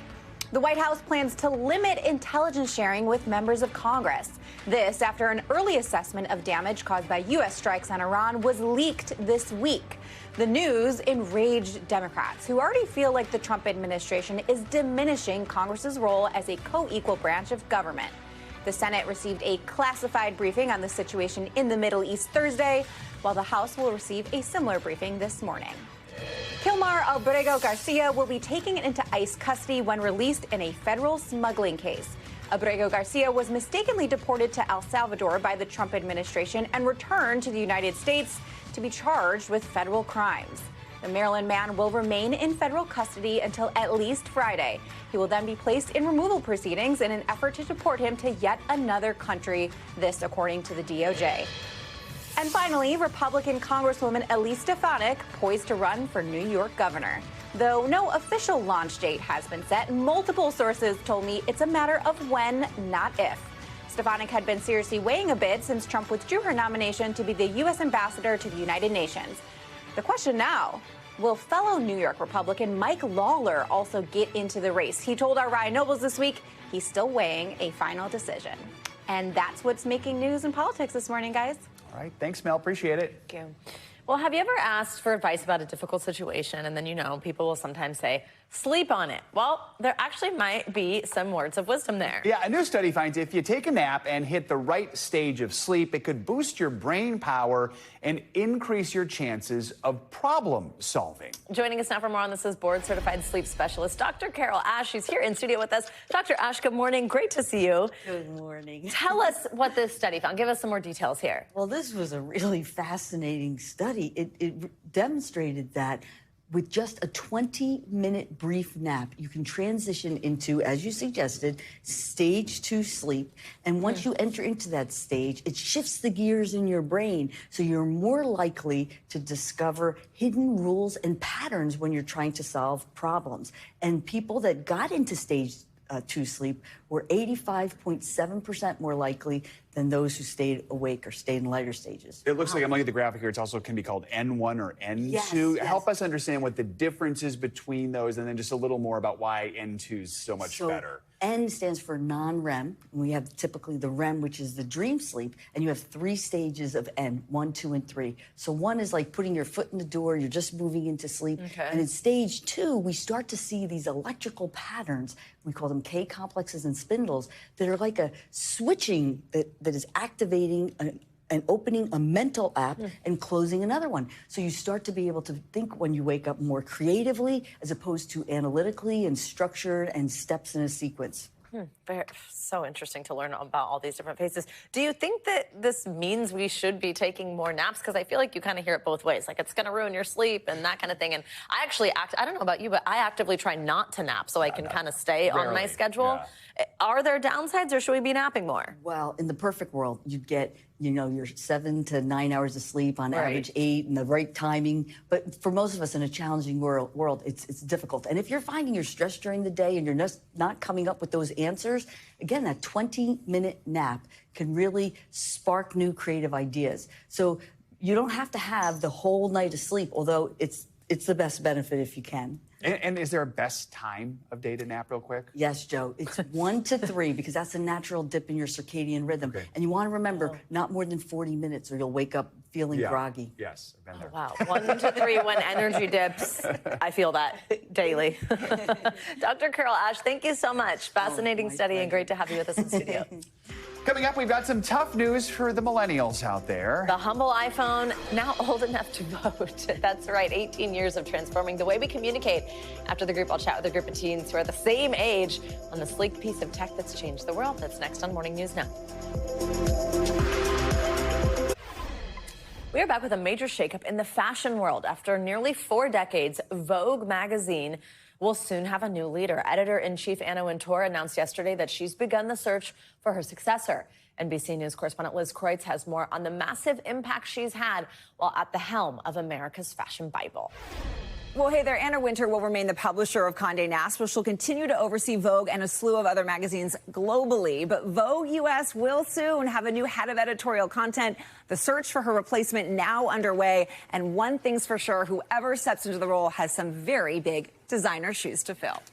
The White House plans to limit intelligence sharing with members of Congress. This after an early assessment of damage caused by U.S. strikes on Iran was leaked this week. The news enraged Democrats who already feel like the Trump administration is diminishing Congress's role as a co-equal branch of government. The Senate received a classified briefing on the situation in the Middle East Thursday, while the House will receive a similar briefing this morning. Kilmar Abrego Garcia will be taken into ICE custody when released in a federal smuggling case. Abrego Garcia was mistakenly deported to El Salvador by the Trump administration and returned to the United States to be charged with federal crimes. The Maryland man will remain in federal custody until at least Friday. He will then be placed in removal proceedings in an effort to deport him to yet another country, this according to the DOJ. And finally, Republican Congresswoman Elise Stefanik poised to run for New York governor. Though no official launch date has been set, multiple sources told me it's a matter of when, not if. Stefanik had been seriously weighing a bid since Trump withdrew her nomination to be the U.S. ambassador to the United Nations. The question now, will fellow New York Republican Mike Lawler also get into the race? He told our Ryan Nobles this week he's still weighing a final decision. And that's what's making news in politics this morning, guys. All right. Thanks, Mel. Appreciate it. Thank you. Well, have you ever asked for advice about a difficult situation and then, people will sometimes say, sleep on it? Well, there actually might be some words of wisdom there. Yeah, a new study finds if you take a nap and hit the right stage of sleep, it could boost your brain power and increase your chances of problem solving. Joining us now for more on this is board-certified sleep specialist Dr. Carol Ash. She's here in studio with us. Dr. Ash, good morning. Great to see you. Good morning. Tell us what this study found. Give us some more details here. Well, this was a really fascinating study. It demonstrated that with just a 20-minute brief nap, you can transition into, as you suggested, stage 2 sleep. And once you enter into that stage, it shifts the gears in your brain. So you're more likely to discover hidden rules and patterns when you're trying to solve problems. And people that got into stage 2 sleep were 85.7% more likely than those who stayed awake or stayed in lighter stages. It looks like, I'm looking at the graphic here, it's also can be called N1 or N2. Yes. Help us understand what the difference is between those, and then just a little more about why N2 is so much better. N stands for non-REM. We have typically the REM, which is the dream sleep, and you have 3 stages of N, 1, 2, and 3. So 1 is like putting your foot in the door, you're just moving into sleep. Okay. And in stage 2, we start to see these electrical patterns, we call them K complexes and spindles, that are like a switching that is activating and opening a mental app and closing another one. So you start to be able to think when you wake up more creatively as opposed to analytically and structured and steps in a sequence. So interesting to learn about all these different phases. Do you think that this means we should be taking more naps? Because I feel like you kind of hear it both ways, like it's going to ruin your sleep and that kind of thing. And I actually I don't know about you, but I actively try not to nap so I can kind of stay on my schedule. Yeah. Are there downsides, or should we be napping more? Well, in the perfect world, you'd get, your 7 to 9 hours of sleep, on average 8, and the right timing. But for most of us in a challenging world, it's difficult. And if you're finding you're stressed during the day and you're not coming up with those answers, again, that 20-minute nap can really spark new creative ideas. So you don't have to have the whole night of sleep, although it's the best benefit if you can. And is there a best time of day to nap, real quick? Yes, Joe. It's 1 to 3 because that's a natural dip in your circadian rhythm. Okay. And you want to remember, not more than 40 minutes or you'll wake up feeling groggy. Yes, I've been there. Wow, 1 to 3 when energy dips. I feel that daily. Dr. Carol Ash, thank you so much. Fascinating study and great to have you with us in studio. Coming up, we've got some tough news for the millennials out there. The humble iPhone, now old enough to vote. That's right, 18 years of transforming the way we communicate. After the group, I'll chat with a group of teens who are the same age on the sleek piece of tech that's changed the world. That's next on Morning News Now. We are back with a major shakeup in the fashion world. After nearly 4 decades, Vogue magazine will soon have a new leader. Editor-in-chief Anna Wintour announced yesterday that she's begun the search for her successor. NBC News correspondent Liz Kreutz has more on the massive impact she's had while at the helm of America's fashion Bible. Well, hey there. Anna Wintour will remain the publisher of Condé Nast, but she'll continue to oversee Vogue and a slew of other magazines globally. But Vogue US will soon have a new head of editorial content. The search for her replacement now underway. And one thing's for sure, whoever steps into the role has some very big designer shoes to fill.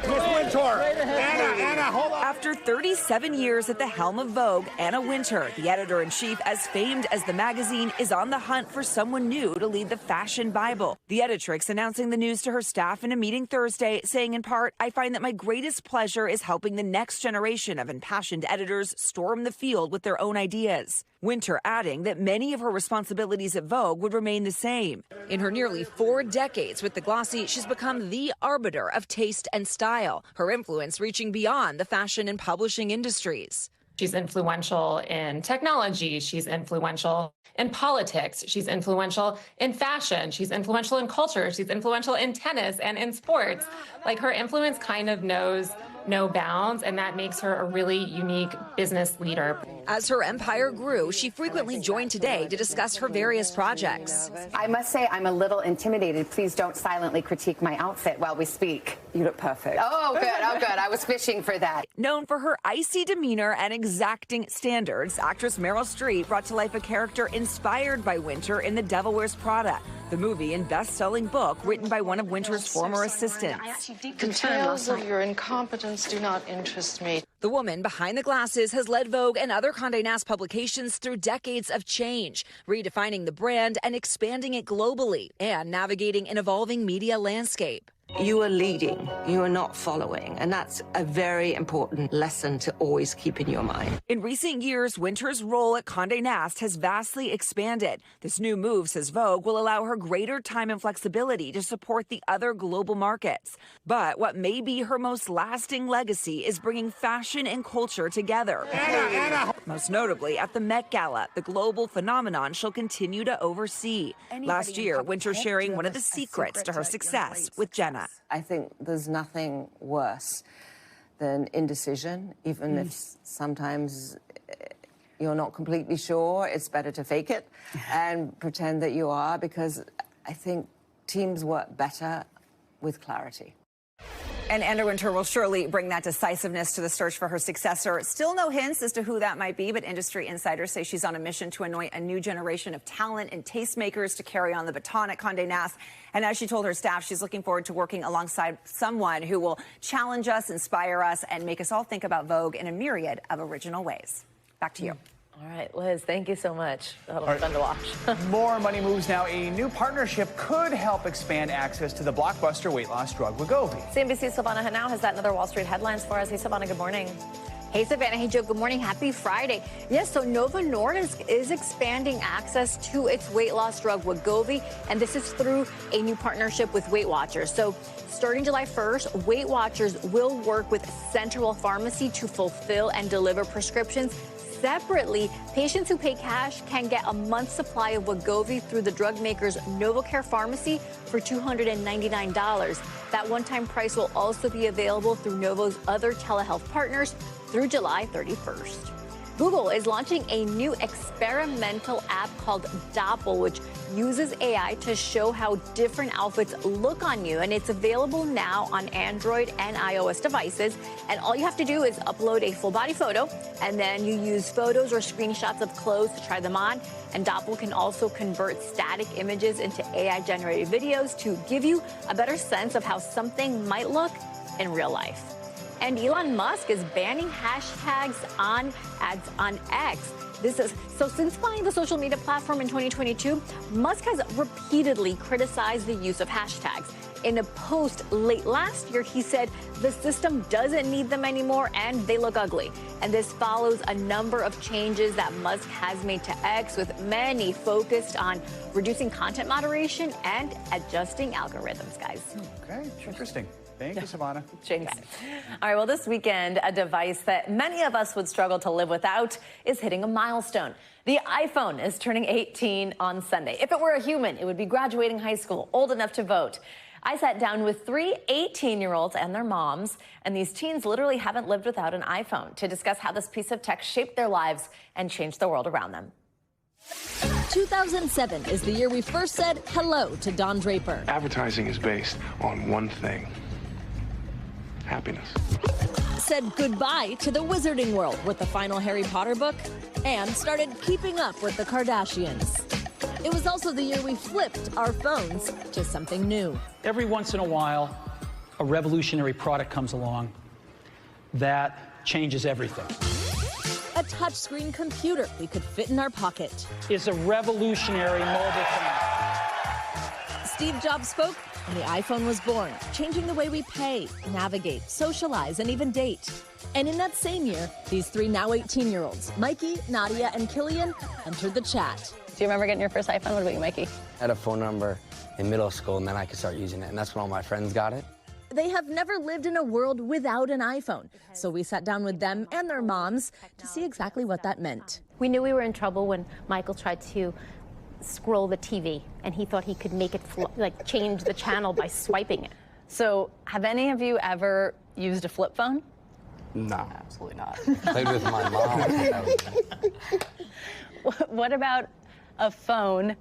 Miss Wintour, Anna, hold on. After 37 years at the helm of Vogue, Anna Wintour, the editor-in-chief, as famed as the magazine, is on the hunt for someone new to lead the fashion Bible. The editrix announcing the news to her staff in a meeting Thursday, saying in part, "I find that my greatest pleasure is helping the next generation of impassioned editors storm the field with their own ideas." Wintour adding that many of her responsibilities at Vogue would remain the same. In her nearly 4 decades with the Glossy, she's become the arbiter of taste and style, her influence reaching beyond the fashion and publishing industries. She's influential in technology. She's influential in politics. She's influential in fashion. She's influential in culture. She's influential in tennis and in sports. Like, her influence kind of knows no bounds, and that makes her a really unique business leader. As her empire grew, she frequently joined Today to discuss her various projects. I must say I'm a little intimidated. Please don't silently critique my outfit while we speak. You look perfect. Oh, good. Oh, good. I was fishing for that. Known for her icy demeanor and exacting standards, actress Meryl Streep brought to life a character inspired by Wintour in The Devil Wears Prada, the movie and best-selling book written by one of Wintour's former assistants. Details of your incompetence do not interest me. The woman behind the glasses has led Vogue and other Condé Nast publications through decades of change, redefining the brand and expanding it globally, and navigating an evolving media landscape. You are leading, you are not following, and that's a very important lesson to always keep in your mind. In recent years, Wintour's role at Condé Nast has vastly expanded. This new move, says Vogue, will allow her greater time and flexibility to support the other global markets. But what may be her most lasting legacy is bringing fashion and culture together. Most notably at the Met Gala, the global phenomenon she'll continue to oversee. Last year, Wintour sharing one of the secrets to her success with Jenna. I think there's nothing worse than indecision, even if sometimes you're not completely sure. It's better to fake it and pretend that you are, because I think teams work better with clarity. And Anna Wintour will surely bring that decisiveness to the search for her successor. Still no hints as to who that might be, but industry insiders say she's on a mission to anoint a new generation of talent and tastemakers to carry on the baton at Condé Nast. And as she told her staff, she's looking forward to working alongside someone who will challenge us, inspire us, and make us all think about Vogue in a myriad of original ways. Back to you. All right, Liz, thank you so much. That'll be fun to watch. More money moves now. A new partnership could help expand access to the blockbuster weight loss drug Wegovy. CNBC's Silvana now has that and other Wall Street headlines for us. Hey, Silvana, good morning. Hey, Savannah. Hey, Joe. Good morning. Happy Friday. Yes, so Novo Nordisk is expanding access to its weight loss drug Wegovy, and this is through a new partnership with Weight Watchers. So starting July 1st, Weight Watchers will work with Central Pharmacy to fulfill and deliver prescriptions. Separately, patients who pay cash can get a month's supply of Wegovy through the drug maker's NovoCare pharmacy for $299. That one-time price will also be available through Novo's other telehealth partners through July 31st. Google is launching a new experimental app called Doppel, which uses AI to show how different outfits look on you. And it's available now on Android and iOS devices. And all you have to do is upload a full body photo, and then you use photos or screenshots of clothes to try them on. And Doppel can also convert static images into AI-generated videos to give you a better sense of how something might look in real life. And Elon Musk is banning hashtags on ads on X. This is so since buying the social media platform in 2022, Musk has repeatedly criticized the use of hashtags. In a post late last year, he said the system doesn't need them anymore and they look ugly. And this follows a number of changes that Musk has made to X, with many focused on reducing content moderation and adjusting algorithms, guys. Okay, interesting. Thank you, Savannah. Jinx. All right, well, this weekend, a device that many of us would struggle to live without is hitting a milestone. The iPhone is turning 18 on Sunday. If it were a human, it would be graduating high school, old enough to vote. I sat down with 3 18-year-olds and their moms, and these teens literally haven't lived without an iPhone, to discuss how this piece of tech shaped their lives and changed the world around them. 2007 is the year we first said hello to Don Draper. Advertising is based on one thing: happiness. Said goodbye to the wizarding world with the final Harry Potter book, and started keeping up with the Kardashians. It was also the year we flipped our phones to something new. Every once in a while, a revolutionary product comes along that changes everything. A touchscreen computer we could fit in our pocket. It's a revolutionary mobile phone. Steve Jobs spoke, and the iPhone was born, changing the way we pay, navigate, socialize, and even date. And in that same year, these 3 now 18-year-olds, Mikey, Nadia, and Killian, entered the chat. Do you remember getting your first iPhone? What about you, Mikey? I had a phone number in middle school, and then I could start using it, and that's when all my friends got it. They have never lived in a world without an iPhone, so we sat down with them and their moms to see exactly what that meant. We knew we were in trouble when Michael tried to scroll the TV, and he thought he could make it change the channel by swiping it. So, have any of you ever used a flip phone? No, absolutely not. Played with my mom. What about a phone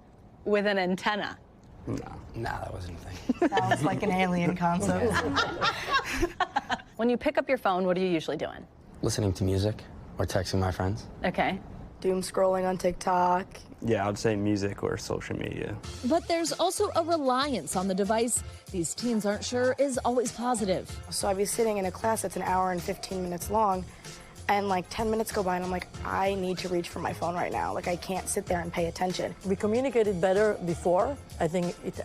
with an antenna? No, that wasn't a thing. Sounds like an alien concept. When you pick up your phone, what are you usually doing? Listening to music or texting my friends. Okay. doom scrolling on TikTok. Yeah, I'd say music or social media. But there's also a reliance on the device these teens aren't sure is always positive. So I'd be sitting in a class that's an hour and 15 minutes long, and like 10 minutes go by and I'm like, I need to reach for my phone right now. Like, I can't sit there and pay attention. We communicated better before. I think it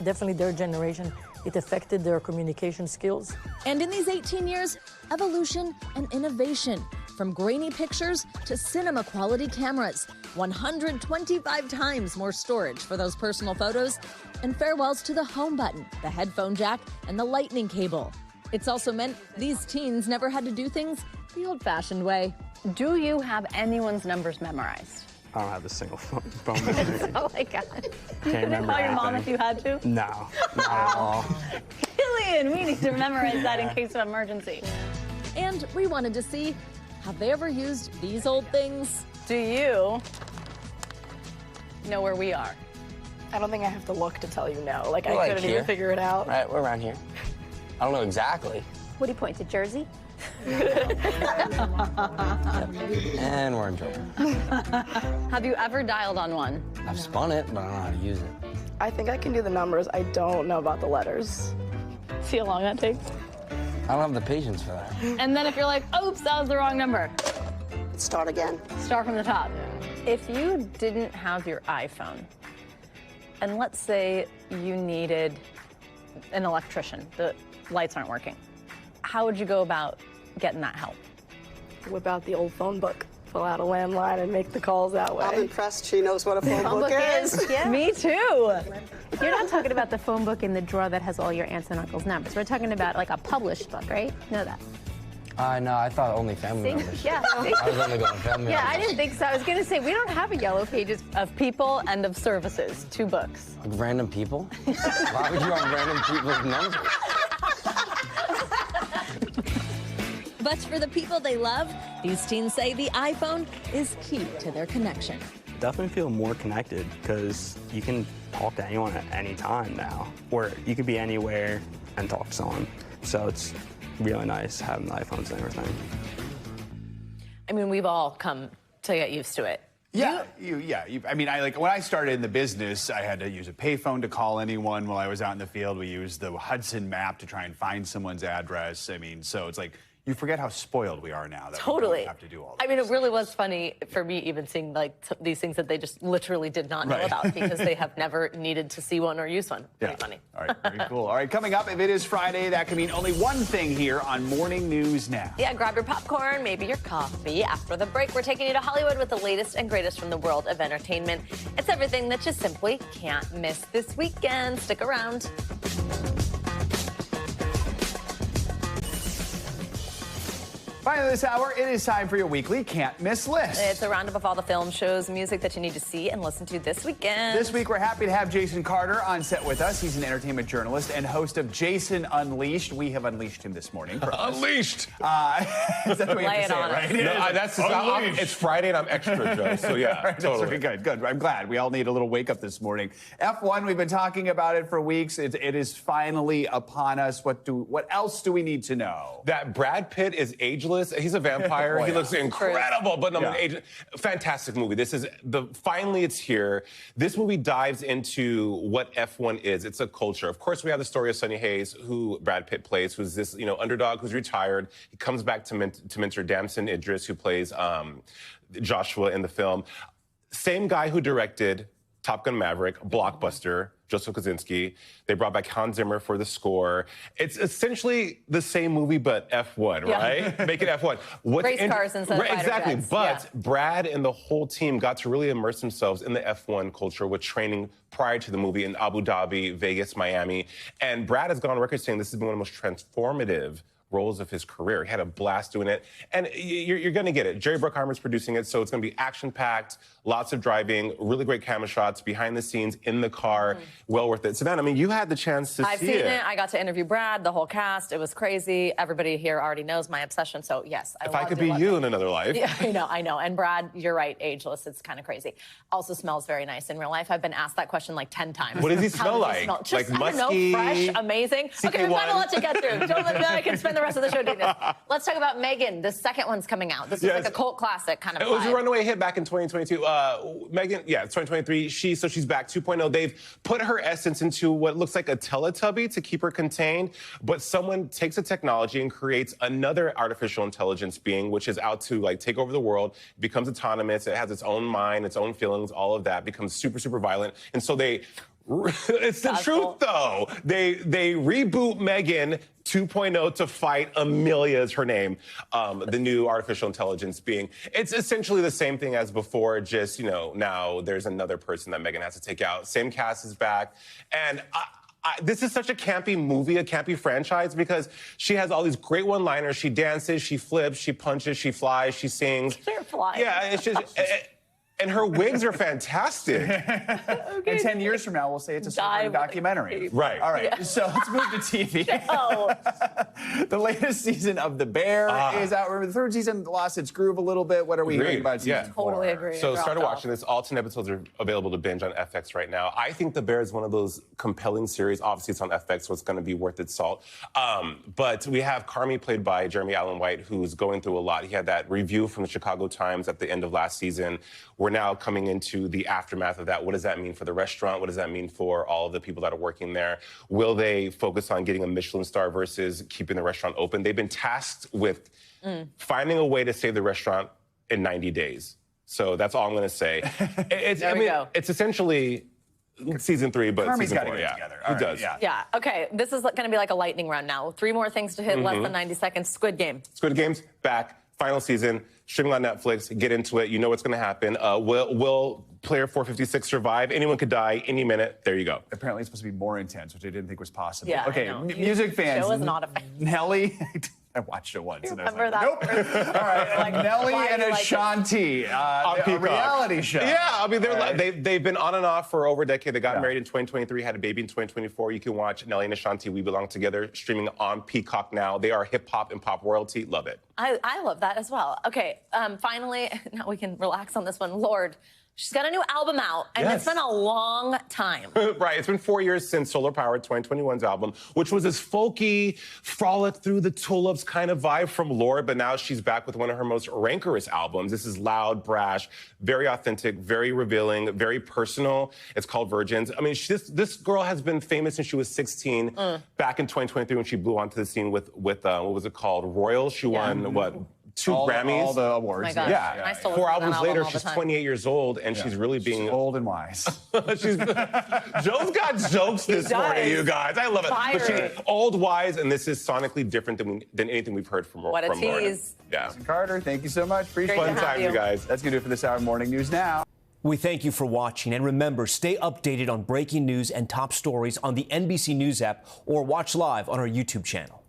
definitely their generation, it affected their communication skills. And in these 18 years, evolution and innovation. From grainy pictures to cinema quality cameras, 125 times more storage for those personal photos, and farewells to the home button, the headphone jack, and the lightning cable. It's also meant these teens never had to do things the old-fashioned way. Do you have anyone's numbers memorized? I don't have a single phone. Oh my God. Can't You couldn't remember call your mom anything. if you had to? No, not at all. Killian, we need to memorize that in case of emergency. And we wanted to see, have they ever used these old things? Do you know where we are? I don't think I have to look to tell you no. Like, We're I like couldn't here. even figure it out. Right, we're around here. I don't know exactly. What do you point to, Jersey? And we're in Georgia. Have you ever dialed on one? I've spun it, but I don't know how to use it. I think I can do the numbers. I don't know about the letters. See how long that takes? I don't have the patience for that. And then if you're like, oops, that was the wrong number. Start again. Start from the top. If you didn't have your iPhone, and let's say you needed an electrician, the lights aren't working, how would you go about getting that help? Whip out the old phone book, fill out a landline, and make the calls that way. I'm impressed she knows what a phone book is. Yeah. Me too. You're not talking about the phone book in the drawer that has all your aunts and uncles' numbers. We're talking about like a published book, right? Know that. No, I thought only family members. Yeah. I was only going family Yeah, members. I didn't think so. I was going to say, we don't have a yellow pages. Of people and of services, 2 books. Like random people? Why would you want random people's numbers? But for the people they love, these teens say the iPhone is key to their connection. Definitely feel more connected because you can talk to anyone at any time now, or you could be anywhere and talk to someone. So it's really nice having the iPhones and everything. I mean, we've all come to get used to it. Yeah, I mean, when I started in the business, I had to use a payphone to call anyone while I was out in the field. We used the Hudson map to try and find someone's address. I mean, so it's like, you forget how spoiled we are now that Totally. we don't have to do all that. I mean, it really was funny for me even seeing like these things that they just literally did not know Right. about because they have never needed to see one or use one. Pretty funny. All right, very cool. All right, coming up, if it is Friday, that can mean only one thing here on Morning News Now. Yeah, grab your popcorn, maybe your coffee. After the break, we're taking you to Hollywood with the latest and greatest from the world of entertainment. It's everything that you simply can't miss this weekend. Stick around. Finally this hour, it is time for your weekly Can't Miss list. It's a roundup of all the film, shows, music that you need to see and listen to this weekend. This week, we're happy to have Jason Carter on set with us. He's an entertainment journalist and host of Jason Unleashed. We have unleashed him this morning. Unleashed! Is that the way you have to say it, right? No, that's it's Friday and I'm extra, Joe, so yeah, Right, totally. Good. I'm glad. We all need a little wake up this morning. F1, we've been talking about it for weeks. It is finally upon us. What else do we need to know? That Brad Pitt is ageless. He's a vampire. Oh, He yeah. looks incredible, but no, Yeah. fantastic movie. This is finally it's here. This movie dives into what F1 is. It's a culture. Of course, we have the story of Sonny Hayes, who Brad Pitt plays, who's this underdog who's retired. He comes back to mentor Damson Idris, who plays Joshua in the film. Same guy who directed Top Gun Maverick, blockbuster, Joseph Kosinski. They brought back Hans Zimmer for the score. It's essentially the same movie, but F1, Yeah. right? Make it F1. Race cars instead of fighter Exactly, jets. but Yeah. Brad and the whole team got to really immerse themselves in the F1 culture with training prior to the movie in Abu Dhabi, Vegas, Miami. And Brad has gone on record saying this has been one of the most transformative roles of his career. He had a blast doing it. And you're going to get it. Jerry Bruckheimer's producing it, so it's going to be action-packed, lots of driving, really great camera shots, behind the scenes, in the car, well worth it. Savannah, I mean, you had the chance to I've see seen it. it. I got to interview Brad, the whole cast. It was crazy. Everybody here already knows my obsession, so yes. If I could be you in another life. Yeah, I know. And Brad, you're right, ageless. It's kind of crazy. Also smells very nice in real life. I've been asked that question like 10 times. What does he How smell does like? He smell? Just, Like I don't know, musky? fresh, amazing. Okay, we've got a lot to get through. Don't let me know I can spend the the rest of the show doing this. Let's talk about Megan. The second one's coming out. This is like a cult classic kind of It was a vibe. runaway hit back in 2022. Megan, 2023. She's back 2.0. They've put her essence into what looks like a Teletubby to keep her contained, but someone takes a technology and creates another artificial intelligence being, which is out to like take over the world, becomes autonomous, it has its own mind, its own feelings, all of that, becomes super, super violent. And so it's the truth though. They reboot Megan 2.0 to fight Amelia is her name, the new artificial intelligence being. It's essentially the same thing as before, just, now there's another person that Megan has to take out. Same cast is back. And this is such a campy movie, a campy franchise, because she has all these great one-liners. She dances, she flips, she punches, she flies, she sings. They're flying. Yeah, it's just... And her wigs are fantastic. In 10 years from now, we'll say it's a celebrity documentary. Right. All right, Yeah. so let's move to TV. The latest season of The Bear is out. Remember, the third season lost its groove a little bit. What are we hearing about season 4? Totally agree. So started watching this. All 10 episodes are available to binge on FX right now. I think The Bear is one of those compelling series. Obviously, it's on FX, so it's going to be worth its salt. But we have Carmi, played by Jeremy Allen White, who's going through a lot. He had that review from the Chicago Times at the end of last season. We're now coming into the aftermath of that. What does that mean for the restaurant? What does that mean for all of the people that are working there? Will they focus on getting a Michelin star versus keeping the restaurant open? They've been tasked with finding a way to save the restaurant in 90 days. So that's all I'm going to say. It's essentially season 3, but Carmi's season gotta 4, get it yeah. together. Who All right, does? Yeah, okay. This is going to be like a lightning round now. 3 more things to hit, less than 90 seconds. Squid Game. Squid Game's back. Final season, streaming on Netflix. Get into it. You know what's going to happen. Will player 456 survive? Anyone could die any minute. There you go. Apparently, it's supposed to be more intense, which I didn't think was possible. Yeah, I okay, know. music fans. Show is not a fan. Nelly. I watched it once. And I was Remember like, that? nope. All right, Nelly why and do you like Ashanti, On a Peacock. reality show. Yeah, I mean, All they've been on and off for over a decade. They got married in 2023, had a baby in 2024. You can watch Nelly and Ashanti, We Belong Together, streaming on Peacock now. They are hip-hop and pop royalty. Love it. I love that as well. Okay, finally, now we can relax on this one. Lorde, she's got a new album out, and it's been a long time. Right, it's been 4 years since Solar Power, 2021's album, which was this folky, frolic through the tulips kind of vibe from Lorde, but now she's back with one of her most rancorous albums. This is loud, brash, very authentic, very revealing, very personal. It's called Virgins. I mean, this girl has been famous since she was 16, back in 2023 when she blew onto the scene with what was it called? Royal. She won, what? 2 Grammys. All the awards. Oh my gosh. Yeah. I still 4 listen to that albums later, album all the she's time. 28 years old, and she's really being... She's old and wise. Joe's got jokes this morning, you guys. I love it. But she's old, wise, and this is sonically different than anything we've heard from What a from Lorde. tease. Yeah. Carter, thank you so much. Appreciate Great it. to have Fun time, you guys. That's going to do it for this hour of Morning News Now. We thank you for watching, and remember, stay updated on breaking news and top stories on the NBC News app or watch live on our YouTube channel.